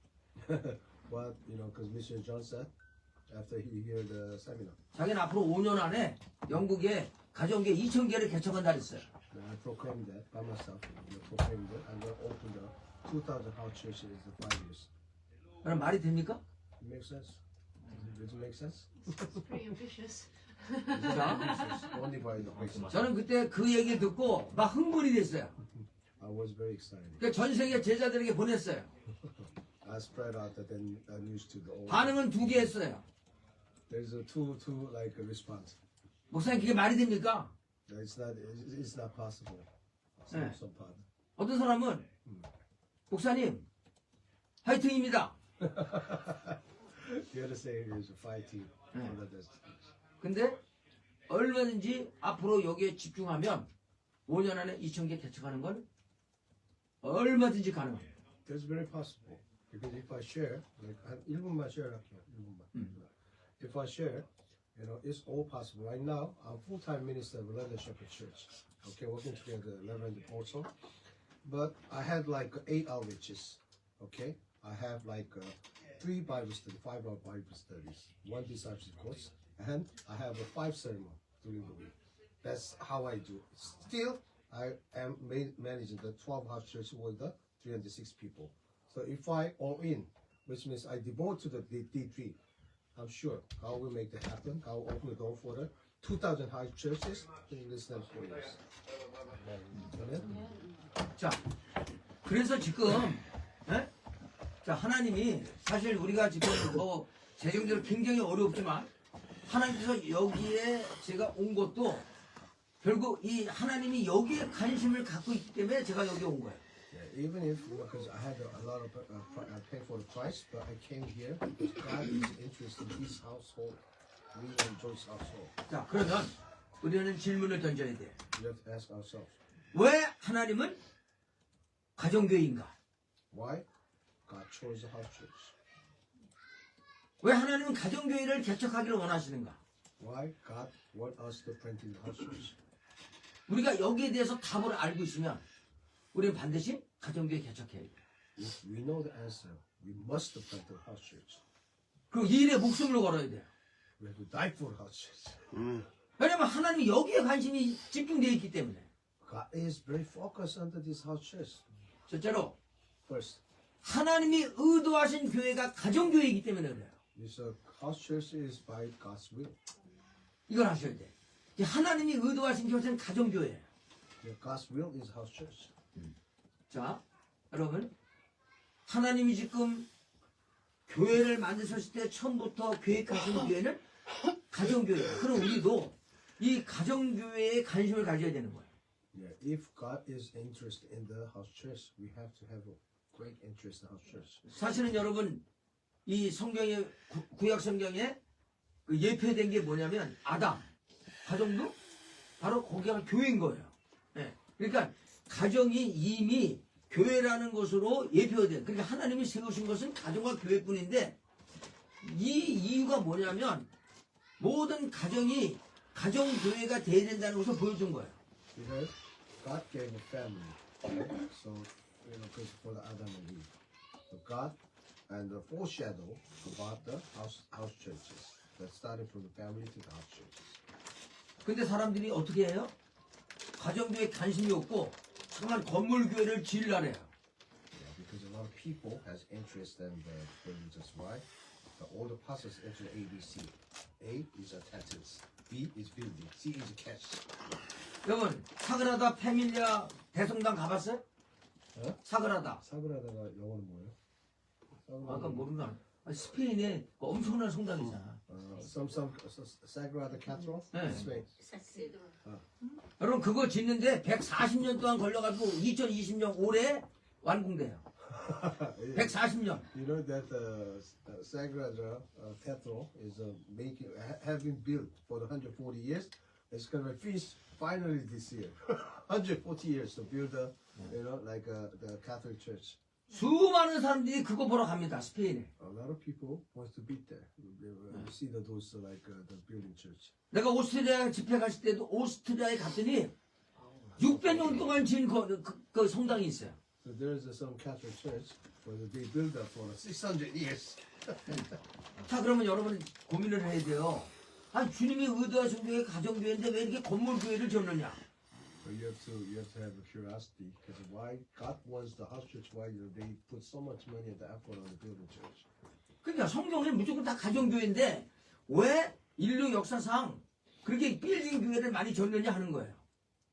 But, you know, because Mr. John said, after he heard the seminar, 자기는 앞으로 5년 안에 영국에 가정교회 2,000개를 개척한다 그랬어요. and I proclaimed that by myself. I proclaimed that I'm going to open the 2,000 house churches in 5 years. 그럼 말이 됩니까? It makes sense? Does it make sense? It's pretty ambitious. Only by the grace. 저는 그때 그 얘기를 듣고 막 흥분이 됐어요. I was very excited. 그러니까 전 세계 제자들에게 보냈어요. I spread out the news to the whole. 반응은 2개 했어요. There's a two like a response. 목사님 그게 말이 됩니까? It's not possible. 네. Some part. 어떤 사람은 목사님 화이팅입니다. The other saying is fighting. 근데 얼마든지 앞으로 여기에 집중하면 5년 안에 2,000개 개척하는 건 얼마든지 가능해요. It's very possible because if I share, like 1분만 share 할게요. 1분만. If I share, You know, it's all possible. Right now, I'm full-time minister of London Shepherd Church. Okay, working together, Reverend also. But I had like 8 outreaches. Okay, I have like 3 Bible studies, 5 Bible studies, 1 discipleship course, and I have a 5 sermon during the week. That's how I do. Still, I am managing the 12 house church with the 306 people. So if I all in, which means I devote to the D3, I'm sure God will make that happen. God will open the door for the 2,000 house churches in this next 4 years. Amen. 자, 그래서 지금 예? 자 하나님이 사실 우리가 지금 뭐 재정적으로 굉장히 어렵지만 하나님께서 여기에 제가 온 것도 결국 이 하나님이 여기에 관심을 갖고 있기 때문에 제가 여기 온 거예요. Yeah, even if because I had a lot of pay for the price, but I came here because God is interested in His household, me and Joy's household. 자, 그러면 우리는 질문을 던져야 돼. We have to ask ourselves, 왜 하나님은 가정교회인가? why God chose the house church? 왜 하나님은 가정교회를 개척하기를 원하시는가? Why God want us to plant in the house church? 우리가 여기에 대해서 답을 알고 있으면 우리는 반드시 가정교회 개척해야 돼. If we know the answer, we must plant the house church. 그리고 이 일에 목숨을 걸어야 돼요. We have to die for the house church. 왜냐면 하나님이 여기에 관심이 집중되어 있기 때문에. God is very focused on this house church. 첫째로 First, 하나님이 의도하신 교회가 가정교회이기 때문에 그래요. this house church is by God's will. 이걸 하셔야 돼. 하나님이 의도하신 교회는 가정교회예요. Yeah, God's will is house church. 자, 여러분, 하나님이 지금 교회를 만드셨을 때 처음부터 계획하신 교회는 가정교회예요. 그럼 우리도 이 가정교회에 관심을 가져야 되는 거예요. Yeah, if God is interested in the house church, we have to have a great interest in house church. 사실은 여러분, 이 성경에, 구약 성경에 그 예표된 게 뭐냐면 아담, 가정도 바로 거기가 교회인 거예요. 예. 그러니까 가정이 이미 교회라는 것으로 예표된, 그러니까 하나님이 세우신 것은 가정과 교회뿐인데 이 이유가 뭐냐면 모든 가정이 가정교회가 돼야 된다는 것을 보여준 거예요. Because God gave a family, right? So because for the Adam and Eve, so God and the foreshadow about the house churches. That started from the family to the house churches. 근데 사람들이 어떻게 해요? 가정교회에 관심이 없고 정말 건물교회를 지으려고 해요. Yeah, because a lot of people has interest in the religious why. All the process into ABC. A is attendance, B is building, C is cash. 여러분 사그라다 패밀리아 대성당 가봤어요? 어? 사그라다. 사그라다가 영어는 뭐예요? 아까 모르나? 스페인에 엄청난 성당이잖아. some Sagrada Cathedral. 네. Spain. 여러분 그거 짓는데 140년 동안 걸려가지고 2020년 올해 완공돼요. 140년. You know that Sagrada Cathedral is having built for the 140 years. It's going to be finished finally this year. 140 years to build like the Catholic Church. 수많은 사람들이 그거 보러 갑니다. 스페인에. A lot of people want to be there. You see those like the building church. 내가 오스트리아 집회 갔을 때도 오스트리아에 갔더니 600년 동안 지은 그 성당이 있어요. So there is some Catholic church where they built that for 600 years. 자 그러면 여러분 고민을 해야 돼요. 아 주님이 의도하신 교회 가정교회인데 왜 이렇게 건물교회를 지었느냐? So you have to have a curiosity because why God wants the house church? Why they put so much money and the effort on the building church? 그러니까 성경은 무조건 다 가정교회인데 왜 인류 역사상 그렇게 빌딩 교회를 많이 졌느냐 하는 거예요.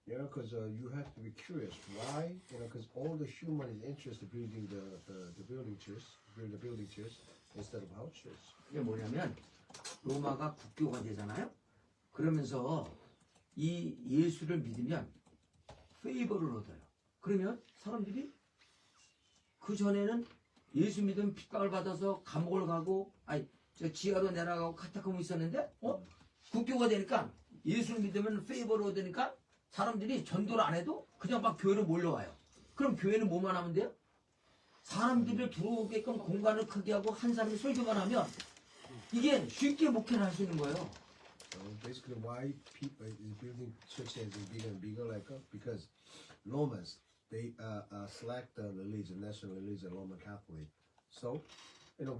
You know, because you have to be curious. Why? You know, because all the human is interested in building the building church, build the building church instead of house church. 이게 뭐냐면 로마가 국교가 되잖아요. 그러면서 이 예수를 믿으면 페이버를 얻어요. 그러면 사람들이 그 전에는 예수 믿으면 핍박을 받아서 감옥을 가고 아니 저 지하로 내려가고 카타콤이 있었는데 국교가 되니까 예수를 믿으면 페이버를 얻으니까 사람들이 전도를 안 해도 그냥 막 교회로 몰려와요. 그럼 교회는 뭐만 하면 돼요? 사람들을 들어오게끔 공간을 크게 하고 한 사람이 설교만 하면 이게 쉽게 목회를 할 수 있는 거예요. basically why people is building churches is bigger and bigger, because Romans they select the religion, national religion, Roman Catholic. So,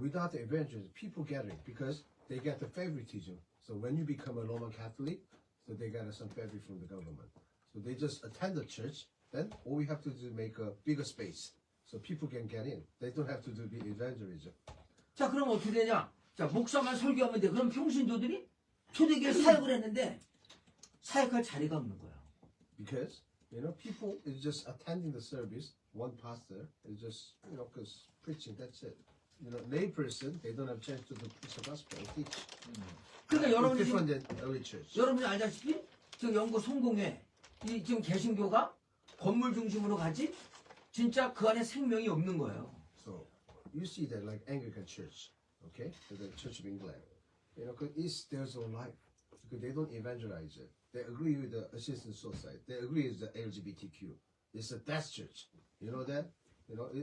without the evangelism, people get it because they get the favoritism. So when you become a Roman Catholic, so they get some favor from the government. So they just attend the church. Then all we have to do is make a bigger space so people can get in. They don't have to do the evangelism. 자, 그럼 어떻게 되냐? 자, 목사만 설교하면 돼. 그럼 평신도들이 초대교회 사역을 했는데 사역할 자리가 없는 거야. Because people is just attending the service. One pastor is just because preaching. That's it. Lay person they don't have chance to preach the gospel or teach. 그러니까 It's 여러분이 different than early church. 여러분이 알다시피 지금 영국 성공회 이 지금 개신교가 건물 중심으로 가지 진짜 그 안에 생명이 없는 거예요. So you see that like Anglican Church, okay, the Church of England, because there's no life because they don't evangelize it. They agree with the assistant suicide. They agree with the LGBTQ. It's a death church. You know that?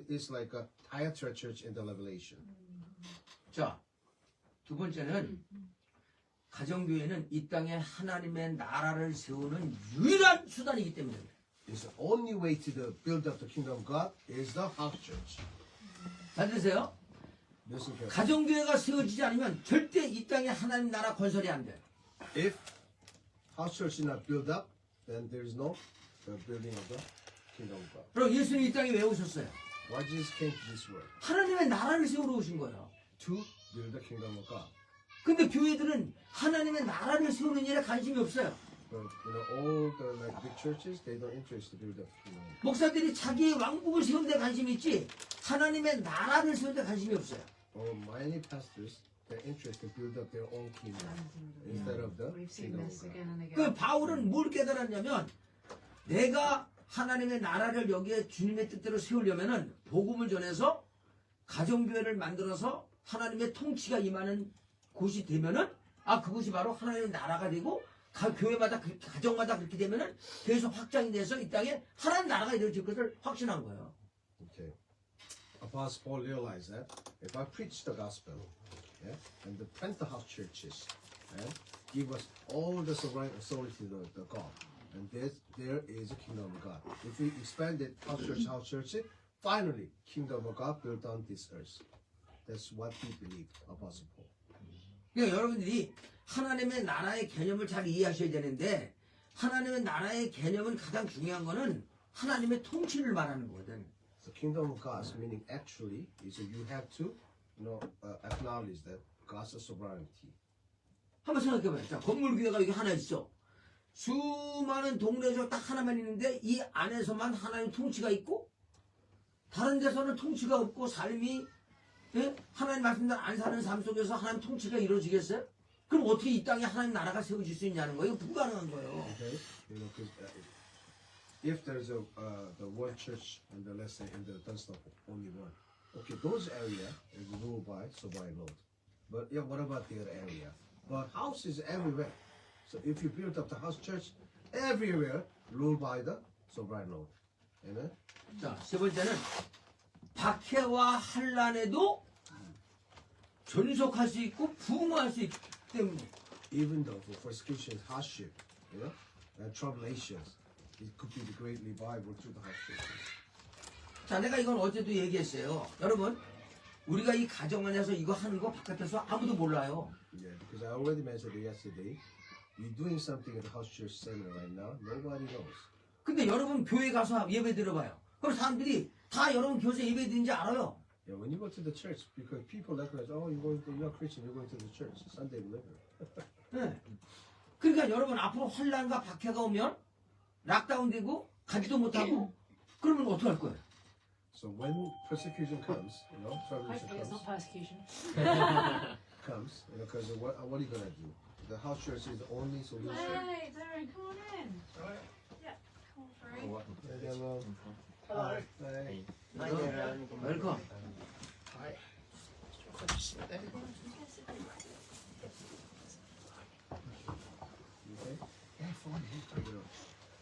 It's like a Thyatira church in the Revelation. 자, 두 번째는 가정교회는 이 땅에 하나님의 나라를 세우는 유일한 수단이기 때문에 그래요. It's the only way to build up the kingdom of God is the house church. 잘 들으세요? Listen carefully. 가정교회가 세워지지 않으면 절대 이 땅에 하나님 나라 건설이 안 돼. If house church is not built up, then there is no the building of the kingdom of God. 그럼 예수님이 이 땅에 왜 오셨어요? Why Jesus came to this world? 하나님의 나라를 세우러 오신 거예요. To build the kingdom of God. 근데 교회들은 하나님의 나라를 세우는 일에 관심이 없어요. But all the big churches, they don't interest to build up the kingdom. 목사들이 자기의 왕국을 세우는 데 관심이 있지 하나님의 나라를 세우는 데 관심이 없어요. Or many pastors, they're interested to build up their own kingdom instead of the We've seen kingdom of this God. again and again. 그 바울은 뭘 깨달았냐면 내가 하나님의 나라를 여기에 주님의 뜻대로 세우려면은 복음을 전해서 가정교회를 만들어서 하나님의 통치가 임하는 곳이 되면은 그곳이 바로 하나님의 나라가 되고 교회마다 가정마다 그렇게 되면은 계속 확장이 돼서 이 땅에 하나님 나라가 이루어질 것을 확신한 거예요. Okay. Apostle Paul realized that if I preach the gospel, and plant the house churches, and give us all the sovereign authority to the God, and there is a kingdom of God. If we expand it, house church, finally, kingdom of God built on this earth. That's what he believed, Apostle Paul. 그러니까 여러분들이 하나님의 나라의 개념을 잘 이해하셔야 되는데 하나님의 나라의 개념은 가장 중요한 거는 하나님의 통치를 말하는 거거든. The kingdom of God's meaning actually is that you have to, acknowledge that God's sovereignty. 한번 생각해봐요. 자, 건물교회가 여기 하나 있어. 수많은 동네에서 딱 하나만 있는데 이 안에서만 하나님 통치가 있고 다른 데서는 통치가 없고 삶이 하나님 말씀대로 안 사는 삶 속에서 하나님 통치가 이루어지겠어요? 그럼 어떻게 이 땅에 하나님 나라가 세워질 수 있냐는 거예요. 불가능한 거예요. Okay, because if there's the one church and let's say in the Dunstan only one, okay, those area is ruled by sovereign Lord. But what about the other area? But house is everywhere. So if you build up the house church, everywhere ruled by the sovereign Lord. Amen. 자, 세 번째는 박해와 환란에도 존속할 수 있고 부흥할 수 있기 때문에 Even though for persecution, hardship, and tribulations, it could be the great revival through the house churches. 자, 내가 이건 어제도 얘기했어요. 여러분, 우리가 이 가정 안에서 이거 하는 거 바깥에서 아무도 몰라요. Yeah, because I already mentioned it yesterday. You're doing something at the house church center right now. Nobody knows. 근데 여러분 교회 가서 예배 드려봐요. 그럼 사람들이 다 여러분 교회에서 예배 드린지 알아요. Yeah, when you go to the church, because people recognize, oh, you're not Christian, you're going to the church, Sunday believer. 네. 그러니까 여러분 앞으로 환란과 박해가 오면 락다운 되고 가지도 못하고 그러면 어떡할 거예요? So when persecution comes, tribulation Hopefully it's not persecution. comes, because what are you gonna do? The house church is the only solution. Hey, Darren, come on in. Yeah, come on through. Hello. Hi. 웰컴.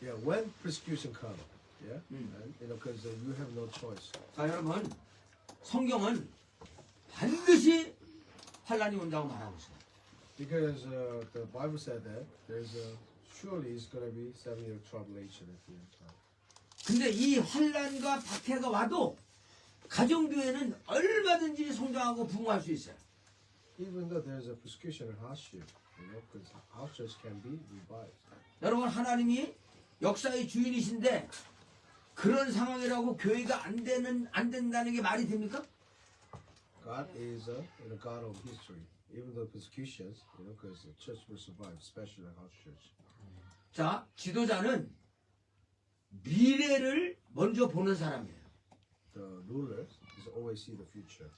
Yeah, when persecution comes, and because you have no choice. 자, 여러분 성경은 반드시 환란이 온다고 말하고 있어요. Because the Bible said that there's surely is going to be 7-year tribulation at the end time. 근데 이 환란과 박해가 와도 가정교회는 얼마든지 성장하고 부흥할 수 있어요. Even though there's a persecution and hardship, because our church can be revived. 여러분 하나님이 역사의 주인이신데 그런 상황이라고 교회가 안 된다는 게 말이 됩니까? God is a God of history. Even though persecutions, because the church will survive, especially the house church. 자, 지도자는 미래를 먼저 보는 사람이에요. The rulers is always see the future.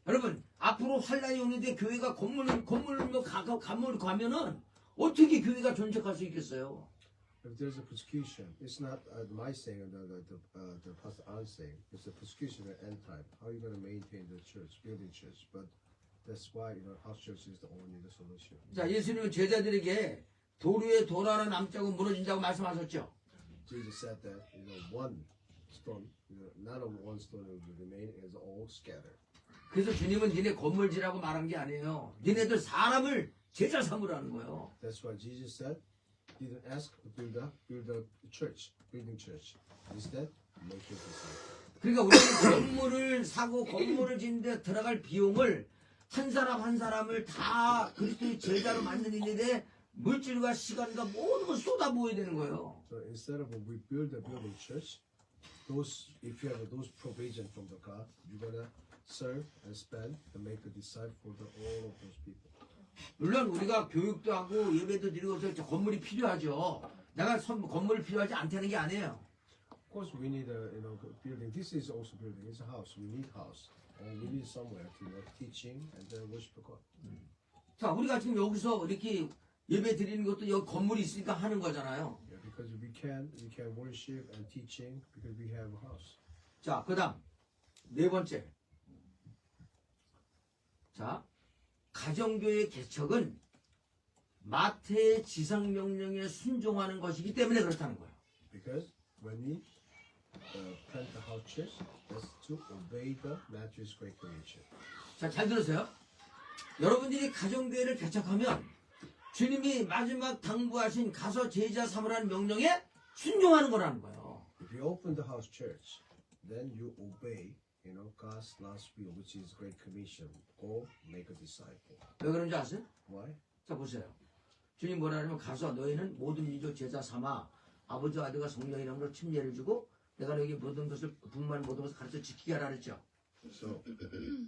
여러분 앞으로 환란이 오는데 교회가 건물로 가면은 어떻게 교회가 존속할 수 있겠어요? If there's a persecution, it's not my saying or the pastor An's saying. It's a persecution at end time. How are you going to maintain the church, building church? But that's why house church is the only solution. 자, 예수님은 제자들에게 돌 위에 돌 하나 남자고 무너진다고 말씀하셨죠. Jesus said that one stone, not of one stone will remain, is all scattered. 그래서 주님은 니네 건물지라고 말한 게 아니에요. 니네들 사람을 제자 삼으라는 거예요. That's why Jesus said, didn't ask to build a church, building church. Instead, make it disciple. 그러니까 우리는 건물을 사고 건물을 짓는데 들어갈 비용을 한 사람 한 사람을 다 그리스도의 제자로 만드는 일에 물질과 시간과 모든 걸 쏟아부어야 되는 거예요. So instead of we build a building church, if you have those provision from the God, you're gonna serve and spend and make a disciple for all of those people. 물론 우리가 교육도 하고 예배도 드리고 해서 건물이 필요하죠. 내가 건물이 필요하지 않다는 게 아니에요. Of course, we need a building. This is also building. It's a house. We need house, and we need somewhere to teaching and worship God. 자, 우리가 지금 여기서 이렇게 예배 드리는 것도 여기 건물이 있으니까 하는 거잖아요. Yeah, because we can worship and teaching because we have a house. 자, 그다음 네 번째. 자, 가정교회 개척은 마태의 지상명령에 순종하는 것이기 때문에 그렇다는 거예요. Because when we plant the house church, that's to obey the Matthew's Great Commission. 자, 잘 들으세요. 여러분들이 가정교회를 개척하면 주님이 마지막 당부하신 가서 제자 삼으라는 명령에 순종하는 거라는 거예요. If you open the house church, then you obey, God's last will, which is Great Commission. Go make a disciple. 왜 그런지 아세요? Why? 자, 보세요. 주님 뭐라 하냐면 가서 너희는 모든 민족 제자 삼아 아버지와 아들과 성령 이름으로 침례를 주고 내가 너에게 모든 것을 분만 모든 것을 가르쳐 지키게 하라 그랬죠. So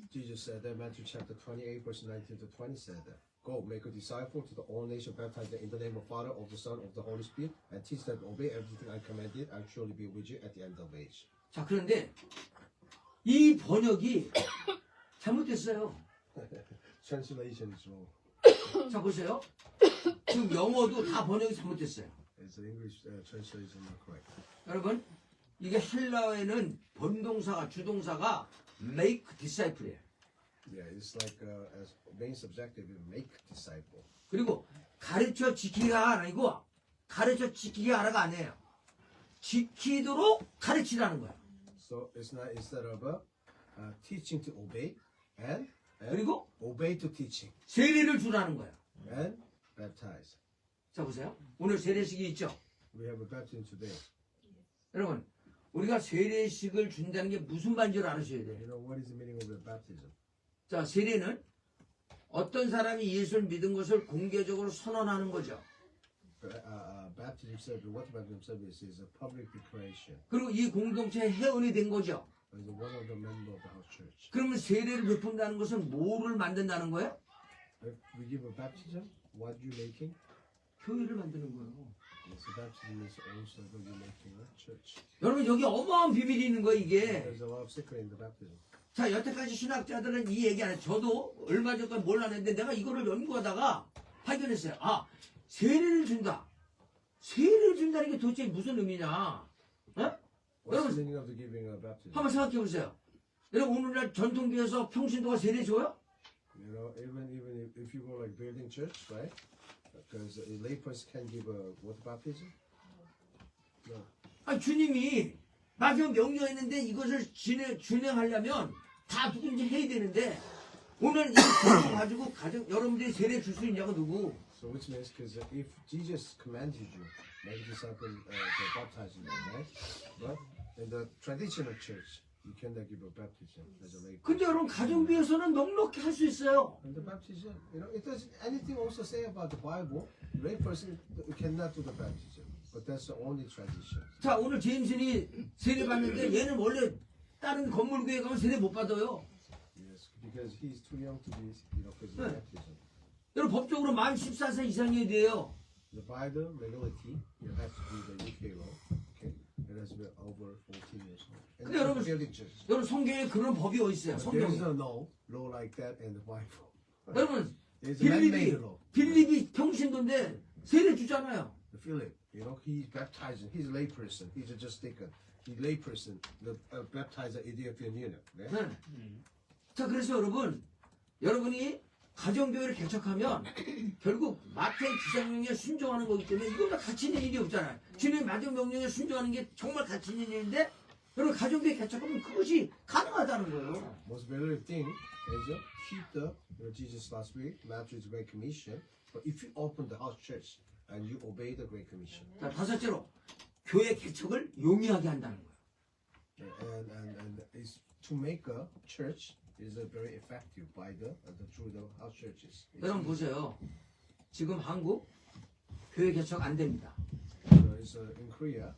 Jesus said that Matthew chapter 28 verse 19 to 20 said that go make a disciple to the all nations, baptize them in the name of Father, of the Son, of the Holy Spirit, and teach them to obey everything I commanded. I'll surely be with you at the end of age. 자, 그런데 이 번역이 잘못됐어요. Translation is wrong. 자, 보세요. 지금 영어도 다 번역이 잘못됐어요. It's the English translation not correct. 여러분, 이게 헬라어에는 본동사가 주동사가 make disciple이에요. Yeah, it's like as main subjective, make disciple. 그리고 가르쳐 지키기가 아니고 가르쳐 지키게 하라가 아니에요. 지키도록 가르치라는 거예요. So it's not instead of teaching to obey and 그리고 obey to teaching 세례를 주라는 거예요. and baptize. 자, 보세요. 오늘 세례식이 있죠. We have a baptism today. 여러분, 우리가 세례식을 준다는 게 무슨 말인지 알으셔야 돼요. You know what is the meaning of the baptism? 자, 세례는 어떤 사람이 예수를 믿은 것을 공개적으로 선언하는 거죠. Baptism service, what baptism service is a public declaration. 그리고 이 공동체의 회원이 된 거죠. As one of the members of the house church. 그러면 세례를 베푼다는 것은 뭐를 만든다는 거예요? If we give a baptism, what are you making? 교회를 만드는 거예요. Yes, the baptism is also that you're making a church. 여러분, 여기 어마어마한 비밀이 있는 거예요, 이게. There's a lot of secret in the baptism. 자, 여태까지 신학자들은 이 얘기 안 해요. 저도 얼마 전까지 몰랐는데 내가 이거를 연구하다가 발견했어요. 아, 세례를 준다. 세례를 준다는 게 도대체 무슨 의미냐? 어? What's the meaning of the giving a baptism? 한번 생각해 보세요. 여러분, 오늘날 전통교회에서 평신도가 세례 줘요? You know, even if you go like building church, right? Because a layperson can give a water baptism. No. 아니, 주님이 마지막 명령했는데 이것을 진행하려면 다 누군지 해야 되는데 오늘 이 기도 가지고 가정 여러분들이 세례 줄 수 있냐고 누구? So which means because if Jesus commanded you, make disciples, baptize them, right? But in the traditional church, you cannot give a baptism as a lay. 근데 여러분 가정교회에서는 넉넉히 할 수 있어요. And the baptism, it does anything also say about the Bible. Lay person cannot do the baptism, but that's the only tradition. 자 오늘 제임슨이 세례 받는데 얘는 원래 다른 건물교회 가면 세례 못 받아요. Yes, because he's too young to be, because of 네. baptism. 여러분 법적으로 만 14세 이상이어야 돼요. The by the legality, you have to be the UK law. Okay, it has to be over 14 years old. And 근데 여러분, building church. 여러분 성경에 그런 법이 어디 있어요? There is 성경에. no law like that in the Bible. 여러분 It's a man-made 빌립이 law. 빌립이 평신도인데 세례 주잖아요. Philip, he's baptizing. He's a lay person. He's a just deacon. He's lay person. The baptizer Ethiopian eunuch. 네? 네. 자 그래서 여러분이 가정교회를 개척하면 결국 마태의 지상명령에 순종하는 거기 때문에 이거보다 가치 있는 일이 없잖아요. 주님의 마지막 명령에 순종하는 게 정말 가치 있는 일인데 여러분 가정교회 개척하면 그것이 가능하다는 거예요. Most better thing is keep the Jesus last week, Matthew's Great Commission. But if you open the house church and you obey the Great Commission, 자 다섯째로 교회 개척을 용이하게 한다는 거예요. and is to make a church is very effective by through the house churches. 여러분 보세요. 지금 한국 교회 개척 안 됩니다. So it's in Korea,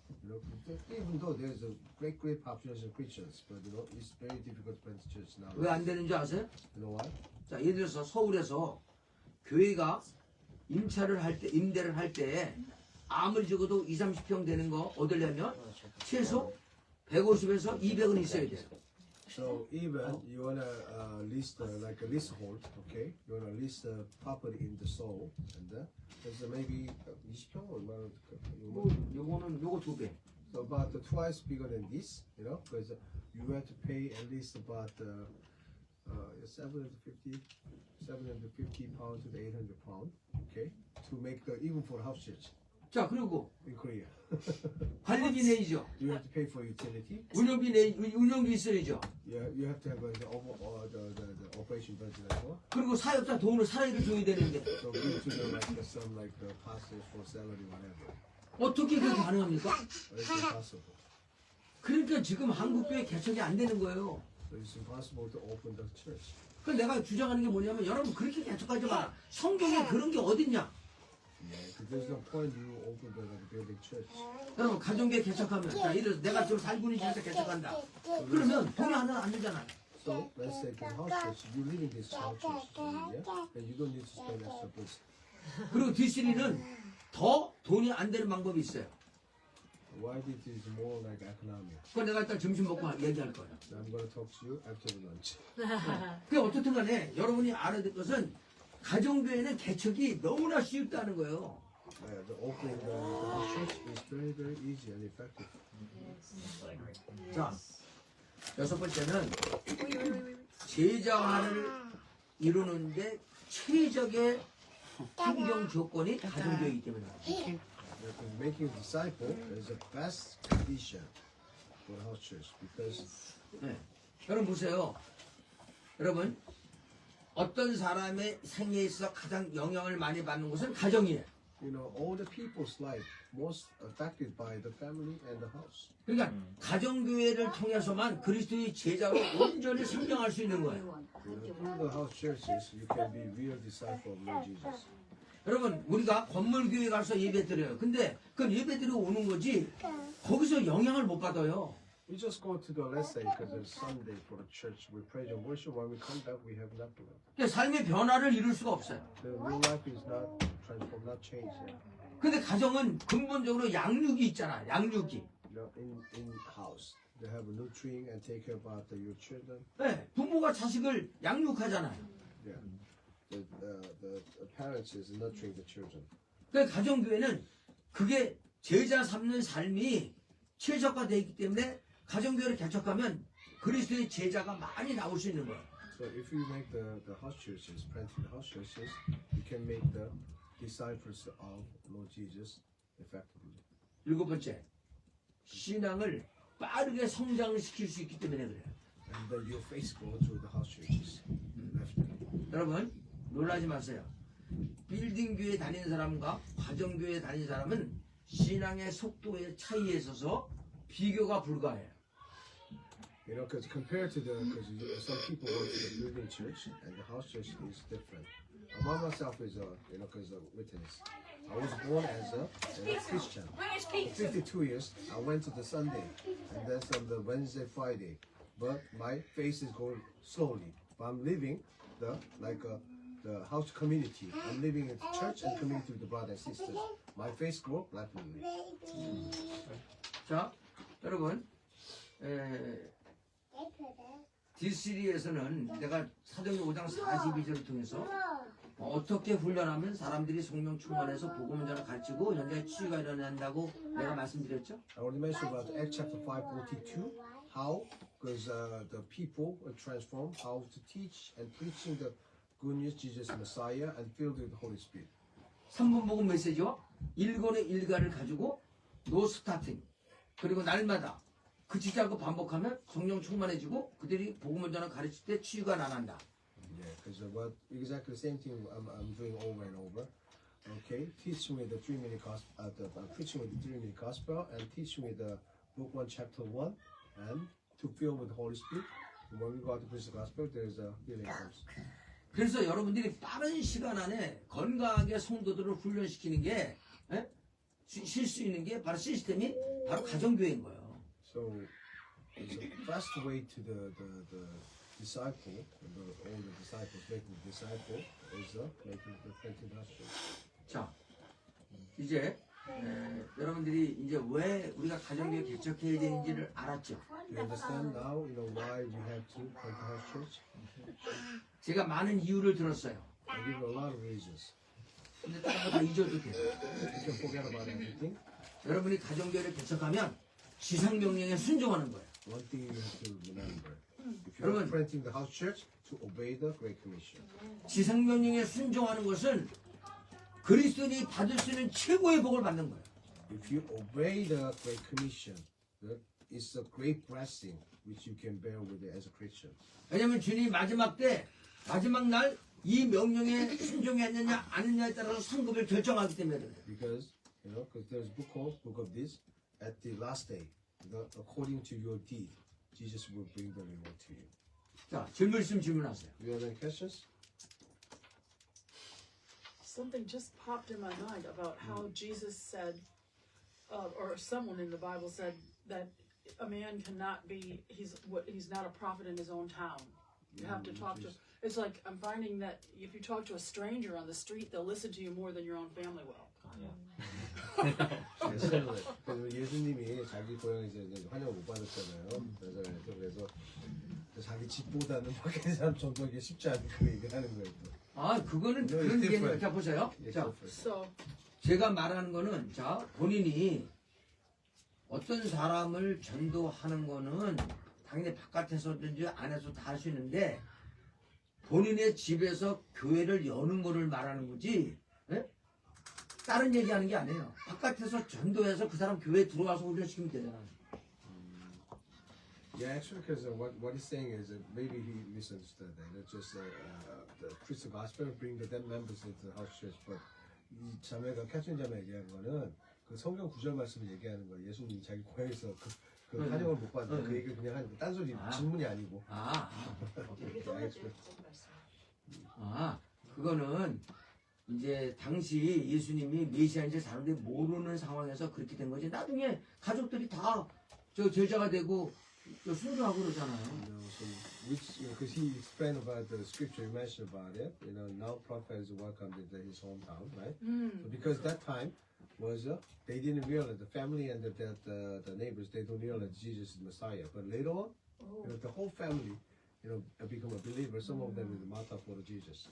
even though there's a great population of Christians, but it's very difficult to plant church now. 왜 안 되는 줄 아세요? You know why? 자 예를 들어서 서울에서 교회가 임차를 할 때 임대를 할 때 아무리 적어도 2, 30평 되는 거 얻으려면 최소 150에서 200은 있어야 돼요. So even you wanna lease like a leasehold, okay? You wanna lease the property in the Seoul, and there's maybe 20평 얼마? 뭐 요거는 요거 2배. So about twice bigger than this, because you have to pay at least about 750 pounds to 800 pounds, okay, to make even for house church 자 그리고 in Korea. 관리비 내이죠. You have to pay for utility. 운영비 있어야죠. You have to have the operation budget as well. 그리고 사역자 돈을 사회를 줘야 되는데 So give to them like some like the pastors for salary whatever. 어떻게 그게 가능합니까? It's impossible. 그러니까 지금 한국교회 개척이 안 되는 거예요. So it's impossible to open the church. 그 내가 주장하는 게 뭐냐면 여러분 그렇게 개척하지 마. 성경에 그런 게 어딨냐? Because there's no point you open the building church. 여러분 가정교회 개척하면 자 예를 들어서 내가 좀 살군이 집에서 개척한다. 그러면 돈이 하나 안 들잖아요. So let's say the house church, you live in this house church, yeah, and you don't need to spend extra place. 그리고 D3는 더 돈이 안 되는 방법이 있어요. Why this is more like economic? 그건 내가 일단 점심 먹고 얘기할 거예요. I'm gonna talk to you after the lunch. 그게 어떻든 간에 여러분이 알아야 될 것은 가정교회는 개척이 너무나 쉽다는 거예요. The opening the house church is very easy and effective. 자, 여섯 번째는 제자화를 이루는데 최적의 환경 조건이 가정교회이기 때문에. Because making a disciple is the best condition for the house church because 네. 여러분 보세요. 여러분 어떤 사람의 생애에 있어 가장 영향을 많이 받는 것은 가정이에요. all the people's life most affected by the family and the house. 그러니까 가정교회를 통해서만 그리스도의 제자로 온전히 성장할 수 있는 거예요. Through the house churches, you can be real disciple of Lord Jesus. 여러분 우리가 건물교회 가서 예배 드려요. 근데 그 예배 드리고 오는 거지 거기서 영향을 못 받아요. We just go to the let's say because it's Sunday for the church. We praise and worship. When we come back, we have nothing. 그러니까 삶의 변화를 이룰 수가 없어요. The real life is not transformed, not changed. 근데 가정은 근본적으로 양육이 있잖아. 양육이. In house, they have a nurturing and take care about your children. 네, 부모가 자식을 양육하잖아요. Yeah, the parents is nurturing the children. 그러니까 가정교회는 그게 제자 삼는 삶이 최적화되어 있기 때문에 가정교회를 개척하면 그리스도의 제자가 많이 나올 수 있는 거예요. So if you make the house churches, planting the house churches, you can make the disciples of Lord Jesus effectively. 일곱 번째, 신앙을 빠르게 성장시킬 수 있기 때문에 그래요. And then your face go through the house churches. left. 여러분 놀라지 마세요. 빌딩 교회 다니는 사람과 가정 교회 다니는 사람은 신앙의 속도의 차이에 있어서 비교가 불가해요. You know, because compared to some people go to the building church and the house church is different. Among myself is because a witness. I was born as a Christian. Where's pizza? 52 years. I went to the Sunday and then some the Wednesday, Friday. But my faith is going slowly. But I'm living the house community. I'm living in church and community with the brothers and sisters. My faith grow rapidly. 자, 여러분, D3에서는 내가 사도행전 5장 42절을 통해서 어떻게 훈련하면 사람들이 성령 충만해서 복음 전을 가르치고 현장에 치유가 일어난다고 내가 말씀드렸죠? I already mentioned about Acts chapter 5:42, how because the people are transformed, how to teach and preaching the good news Jesus Messiah and filled with the Holy Spirit. 3분 복음 메시지와 일권의 일가를 가지고 노 스타팅 그리고 날마다 그치지 않고 반복하면 성령 충만해지고 그들이 복음을 전을 가르칠 때 치유가 나난다. Yeah, because what exactly the same thing I'm doing over and over. Okay, teach me the 3-minute gospel, preaching with the 3-minute gospel, and teach me the book 1, chapter 1, and to fill with the Holy Spirit. When we go out to preach the gospel, there is a healing comes. 그래서 여러분들이 빠른 시간 안에 건강하게 성도들을 훈련시키는 게 쉴 수 있는 게 바로 시스템이 바로 가정교회인 거예요. So it's a fast way to the disciple, all the disciples making the disciple is making the Pentecostal. 자, 이제 여러분들이 이제 왜 우리가 가정교회 개척해야 되는지를 알았죠. You understand now, why we have to Pentecostal church? 제가 많은 이유를 들었어요. I give a lot of reasons. 근데 다른 거 다 잊어도 돼요. You can forget about everything. 여러분이 가정교회를 개척하면 지상명령에 순종하는 거예요. One thing you have to remember: if you're 여러분. planting the house church, to obey the Great Commission. 지상명령에 순종하는 것은 그리스도인이 받을 수 있는 최고의 복을 받는 거예요. If you obey the Great Commission, it's a great blessing which you can bear with it as a Christian. 왜냐하면 주님이 마지막 때 마지막 날 이 명령에 순종했느냐 안 했느냐에 따라서 상급을 결정하기 때문에 그래요. Because there's book of this at the last day, according to your deed, Jesus will bring the reward to you. 자, 질문 있으면 질문하세요. Do you have any questions? Something just popped in my mind about how Jesus said, or someone in the Bible said that a man cannot be, he's not a prophet in his own town. You have to talk to. It's like I'm finding that if you talk to a stranger on the street, they'll listen to you more than your own family will. 그래서 예수님이 자기 고향에서 이제 환영 못 받았잖아요. 그래서 자기 집보다는 밖에 사람 전도하기 쉽지 않은 그 얘기를 하는 거예요. 아, 그거는 No, 그런 it's 개념. different. 자, 보세요. It's 자, different. So 제가 말하는 거는 자, 본인이 어떤 사람을 전도하는 거는 당연히 바깥에서든지 안에서 다 할 수 있는데 본인의 집에서 교회를 여는 거를 말하는 거지. 예? 다른 얘기하는 게 아니에요. 바깥에서 전도해서 그 사람 교회에 들어와서 훈련시키면 되잖아요. Yeah, actually, because what he's saying is maybe he misunderstood that. It's just the preach the gospel, bring the dead members into the house church. But 이 자매가 캐튼 자매 얘기하는 거는 그 성경 구절 말씀을 얘기하는 거예요. 예수님이 자기 고향에서 그 환영을 못 받는 그 얘기를 그냥 하는 거. 딴소리 질문이 아니고. 그거는 이제 당시 예수님이 메시아인지 사람들이 모르는 상황에서 그렇게 된 거지. 나중에 가족들이 다 저 제자가 되고 순종하고 그러잖아요. So because he explained about the scripture, you mentioned about it. Now prophet is welcomed into his hometown, right? So because that time was they didn't realize the family and the neighbors, they don't realize Jesus is Messiah. But later on, the whole family, become a believer. Some of them in the Martha follow Jesus.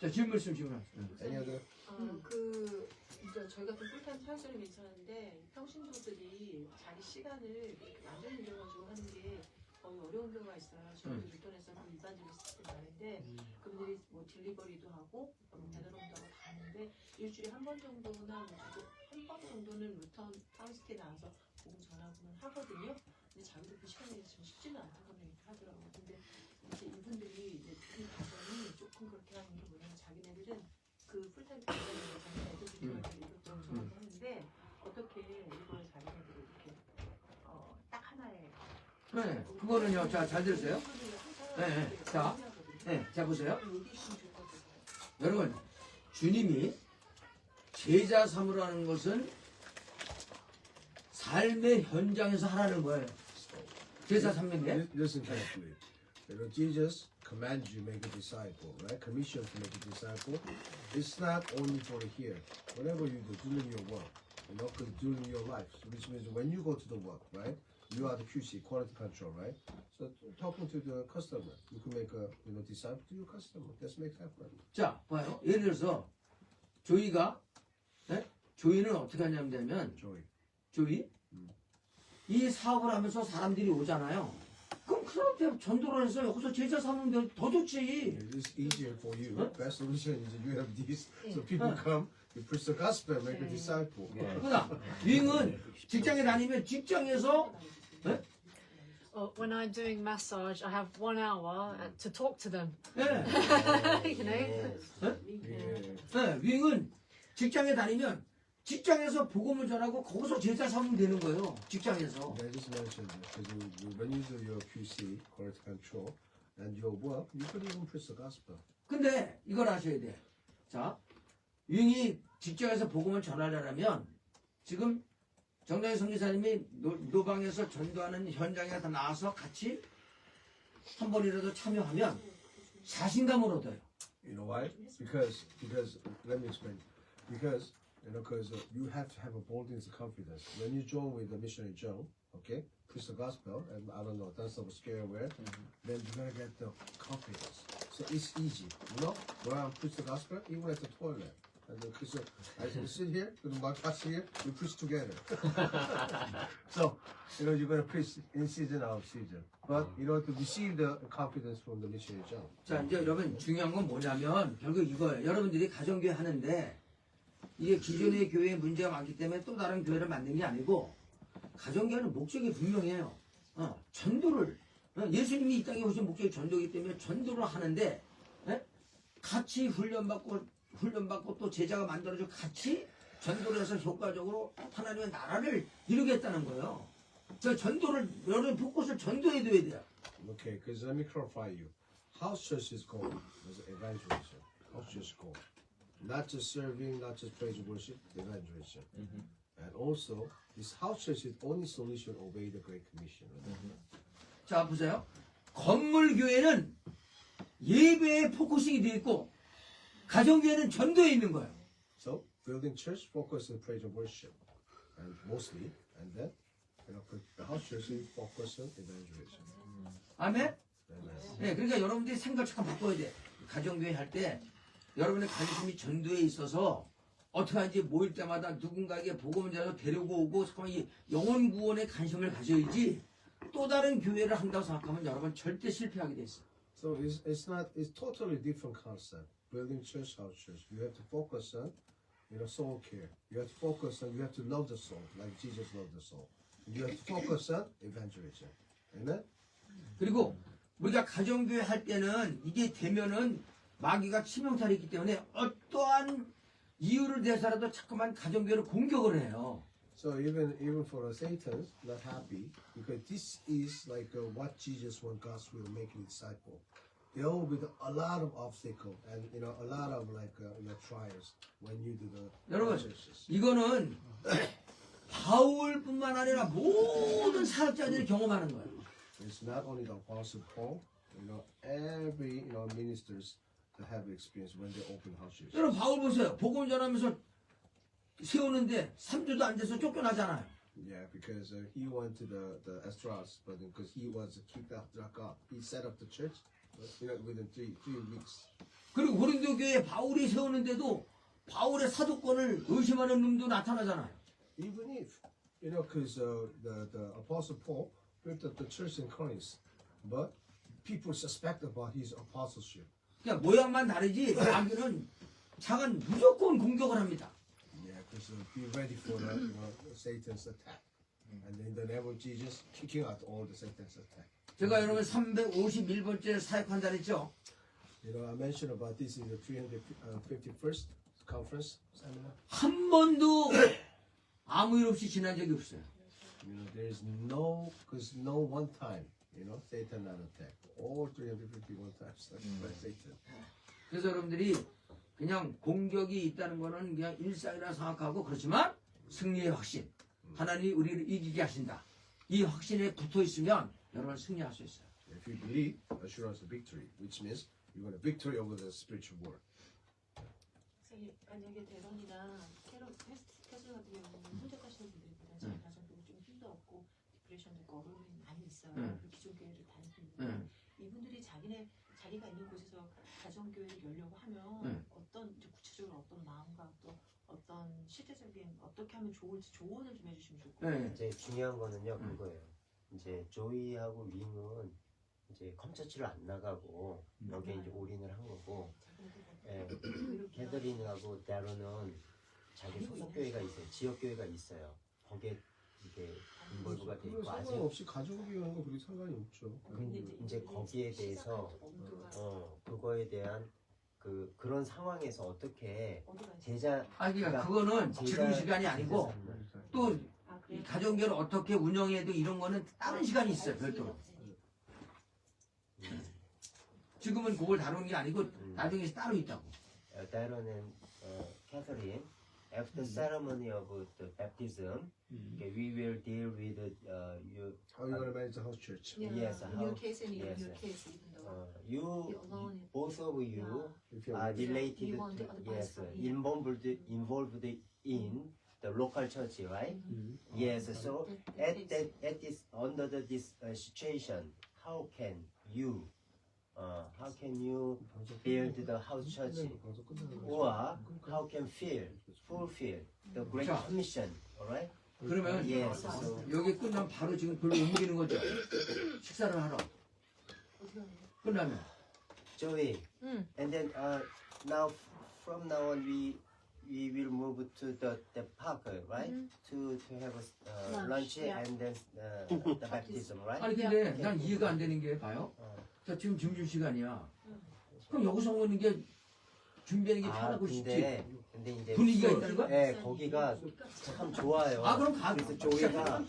자, 질문 있으면 질문하세요. Any other? 그러니까 저희가 또 풀타임 사회생활을 괜찮은데 평신도들이 자기 시간을 완전히 잃어가지고 하는 게 거의 어려운 경우가 있어요. 저희도 밀턴에서 일반적인 시스템 많은데 그분들이 뭐 딜리버리도 하고 배달원도 하고 다 하는데 일주일에 한 번 정도나 한 번 정도는 루턴 타운시티에 나와서 복음 전하고는 하거든요. 근데 자기도 그 시간이 좀 쉽지는 않다고 하더라고요. 근데 이제 이분들이 이제 그 과정이 조금 그렇게 하는 게 뭐냐면 자기네들은 그 풀타임 과정에서 자기 애들들이 이것저것 저것도 하는데 어떻게 이걸 자기네들이 이렇게 딱 하나의 네, 그거는요. 자, 잘 들으세요? 네, 자, 네, 자 보세요. 여러분, 주님이 제자 삼으라는 것은 삶의 현장에서 하라는 거예요. 제자 삼는 게. Listen carefully. Jesus commands you make a disciple, right? Commission to make a disciple. It's not only for here. Whatever you do, doing your work, doing your life, which means when you go to the work, right? You are the QC, quality control, right? So talking to the customer, you can make a disciple to your customer. Let's make happen. 자, 봐요. 예를 들어서 조이가 조이는 어떻게 하냐면 조이 이 사업을 하면서 사람들이 오잖아요. 그럼 그 사람한테 전도를 해서 여기서 제자 삼으면 더 좋지. It's easier for you. Best solution is you have this, so people come, you preach the gospel, make a disciple. 그러나 윙은 직장에 다니면 직장에서 When I'm doing massage, I have 1 hour to talk to them. You know? Yeah. 윙은 직장에 다니면 직장에서 복음을 전하고 거기서 제자 삼으면 되는 거예요. 직장에서. I just mentioned that when you do your QC, quality control, and your work, you could even preach the gospel. 근데 이걸 아셔야 돼. 자, 윙이 직장에서 복음을 전하려면 지금 정다희 선교사님이 노방에서 전도하는 현장에 다 나와서 같이 한 번이라도 참여하면 자신감을 얻어요. You know why? Because let me explain. Because you have to have a boldness and confidence. When you join with the missionary Joe, okay, preach the gospel, and I don't know, dance of a scare where, then you're gonna get the confidence. So it's easy, When I preach the gospel, even at the toilet. And so I sit here, my class here, we preach together. So, you're gonna preach in season, out of season. But, to receive the confidence from the missionary Joe. 자, 이제 여러분 중요한 건 뭐냐면 결국 이거예요. 여러분들이 가정교회 하는데 이게 기존의 교회에 문제가 많기 때문에 또 다른 교회를 만든 게 아니고 가정교회는 목적이 분명해요. 전도를 예수님이 이 땅에 오신 목적이 전도이기 때문에 전도를 하는데 같이 훈련받고 또 제자가 만들어져 같이 전도를 해서 효과적으로 하나님의 나라를 이루겠다는 거예요. 저 전도를 여러분 포커스를 전도에 둬야 돼요. Okay, because let me clarify you. House church is called as evangelism. House church is called. Not just serving, not just praise and worship, evangelism. And also, this house church is only solution obey the Great Commission. 자, 보세요. 건물 교회는 예배에 포커싱이 되어 있고 가정교회는 전도에 있는 거예요. So, building church focus on praise and worship, and mostly, and then, the house church is focus on evangelism. 아멘? Amen. 네, 그러니까 여러분들이 생각을 잠깐 바꿔야 돼. 가정교회 할 때 여러분의 관심이 전도에 있어서 어떻게 하는지 모일 때마다 누군가에게 복음을 전해서 데리고 오고 잠깐만 이 영혼 구원에 관심을 가져야지 또 다른 교회를 한다고 생각하면 여러분 절대 실패하게 돼 있어. So, it's totally different concept. Building church, house church. You have to focus on, soul care. You have to focus on, you have to love the soul, like Jesus loved the soul. You have to focus on evangelism. Amen? 그리고 우리가 가정교회 할 때는 이게 되면은 마귀가 치명타를 있기 때문에 어떠한 이유를 대해서라도 자꾸만 가정교회를 공격을 해요. So even for the Satan's not happy because this is like what Jesus wants God's will make a disciple. There will be a lot of obstacles and a lot of trials when you do the 여러분 churches. 이거는 바울뿐만 아니라 모든 사역자들이 경험하는 거예요. It's not only the Apostle Paul, every ministers that have experience when they open houses. 여러분 바울 보세요. 복음 전하면서 세우는데 3주도 안 돼서 쫓겨나잖아요. Yeah, because he went to the Astros, but because he was kicked out, he set up the church, within three weeks. 그리고 고린도 교회에 바울이 세우는데도 바울의 사도권을 의심하는 놈도 나타나잖아요. Even if, because the Apostle Paul built up the church in Corinth, but people suspect about his apostleship. 그러니까 모양만 다르지 마귀는 자간 무조건 공격을 합니다. Yeah, because be ready for Satan's attack. And in the name of Jesus, kicking out all the Satan's attack. 제가 여러분 351번째 사역한다 했죠? You know, I mentioned about this in the 351st conference seminar. 한 번도 아무 일 없이 지난 적이 없어요. You know, there's no, because no one time, you know, Satan not attacked. All 351 times by Satan. 그래서 여러분들이 그냥 공격이 있다는 거는 그냥 일상이라 생각하고 그렇지만 승리의 확신. 하나님이 우리를 이기게 하신다. 이 확신에 붙어 있으면 여러분 승리할 수 있어요. If you believe, assurance of victory, which means you're going to victory over the spiritual world. 선생님, 만약에 대선이나 캐롤 캐슬 같은 경우는 혼자하시는 분들보다 제 가정도 좀 힘도 없고 디프레션도 있고 어려움이 많이 있어요. 그리고 기존 교회를 다니시는데 이분들이 자기가 있는 곳에서 가정 교회를 열려고 하면 어떤 이제 구체적으로 어떤 마음과 또 어떤 실제적인 어떻게 하면 좋을지 조언을 좀 해주시면 좋을 것 같아요. 이제 중요한 거는요 그거예요. 이제 조이하고 윙은 이제 컴처치를 안 나가고 여기에 이제 올인을 한 거고, 캐더린하고 다로는 자기 소속 교회가 있어요. 지역 교회가 있어요. 거기에 이게 인볼브가 돼 그거 있고 아직 상관없이 가족이 하는 거 그게 상관이 없죠. 이제 거기에 대해서 그거에 대한 그런 상황에서 어떻게 제자 그러니까 그거는 지금 시간이 아니고 또 이 가정교를 어떻게 운영해도 이런 거는 다른 시간이 있어요. 별도로. 지금은 그걸 다루는 게 아니고 나중에 따로 있다고. 다로는 캐서린 after ceremony of the baptism, we will deal with you. How are you going to manage the house church? Yes, in how- your case and in yes. your case, even though You you're alone. both of you If you're are willing. related You want to the advice yes from him. involved in the local church, right? Yes. So at this under this situation, how can you build the house church, or how can fulfill the great 자. commission? Alright? 그러면 Yes. So 여기 끝나면 바로 지금 글로 옮기는 거죠. 식사를 하러. 끝나면. Joey, and then now from now on we will move to the park, right? To have a lunch yeah. and then the baptism, right? 아니 근데 난 이해가 안 되는 게 봐요. 자 지금 점심 시간이야. 그럼 여기서 오는 게 준비하는 게 편하고 쉽지. 근데 이제 분위기가 있다는 거야? 네, 거기가 참 좋아요. 아 그럼 가. 그래서 조이가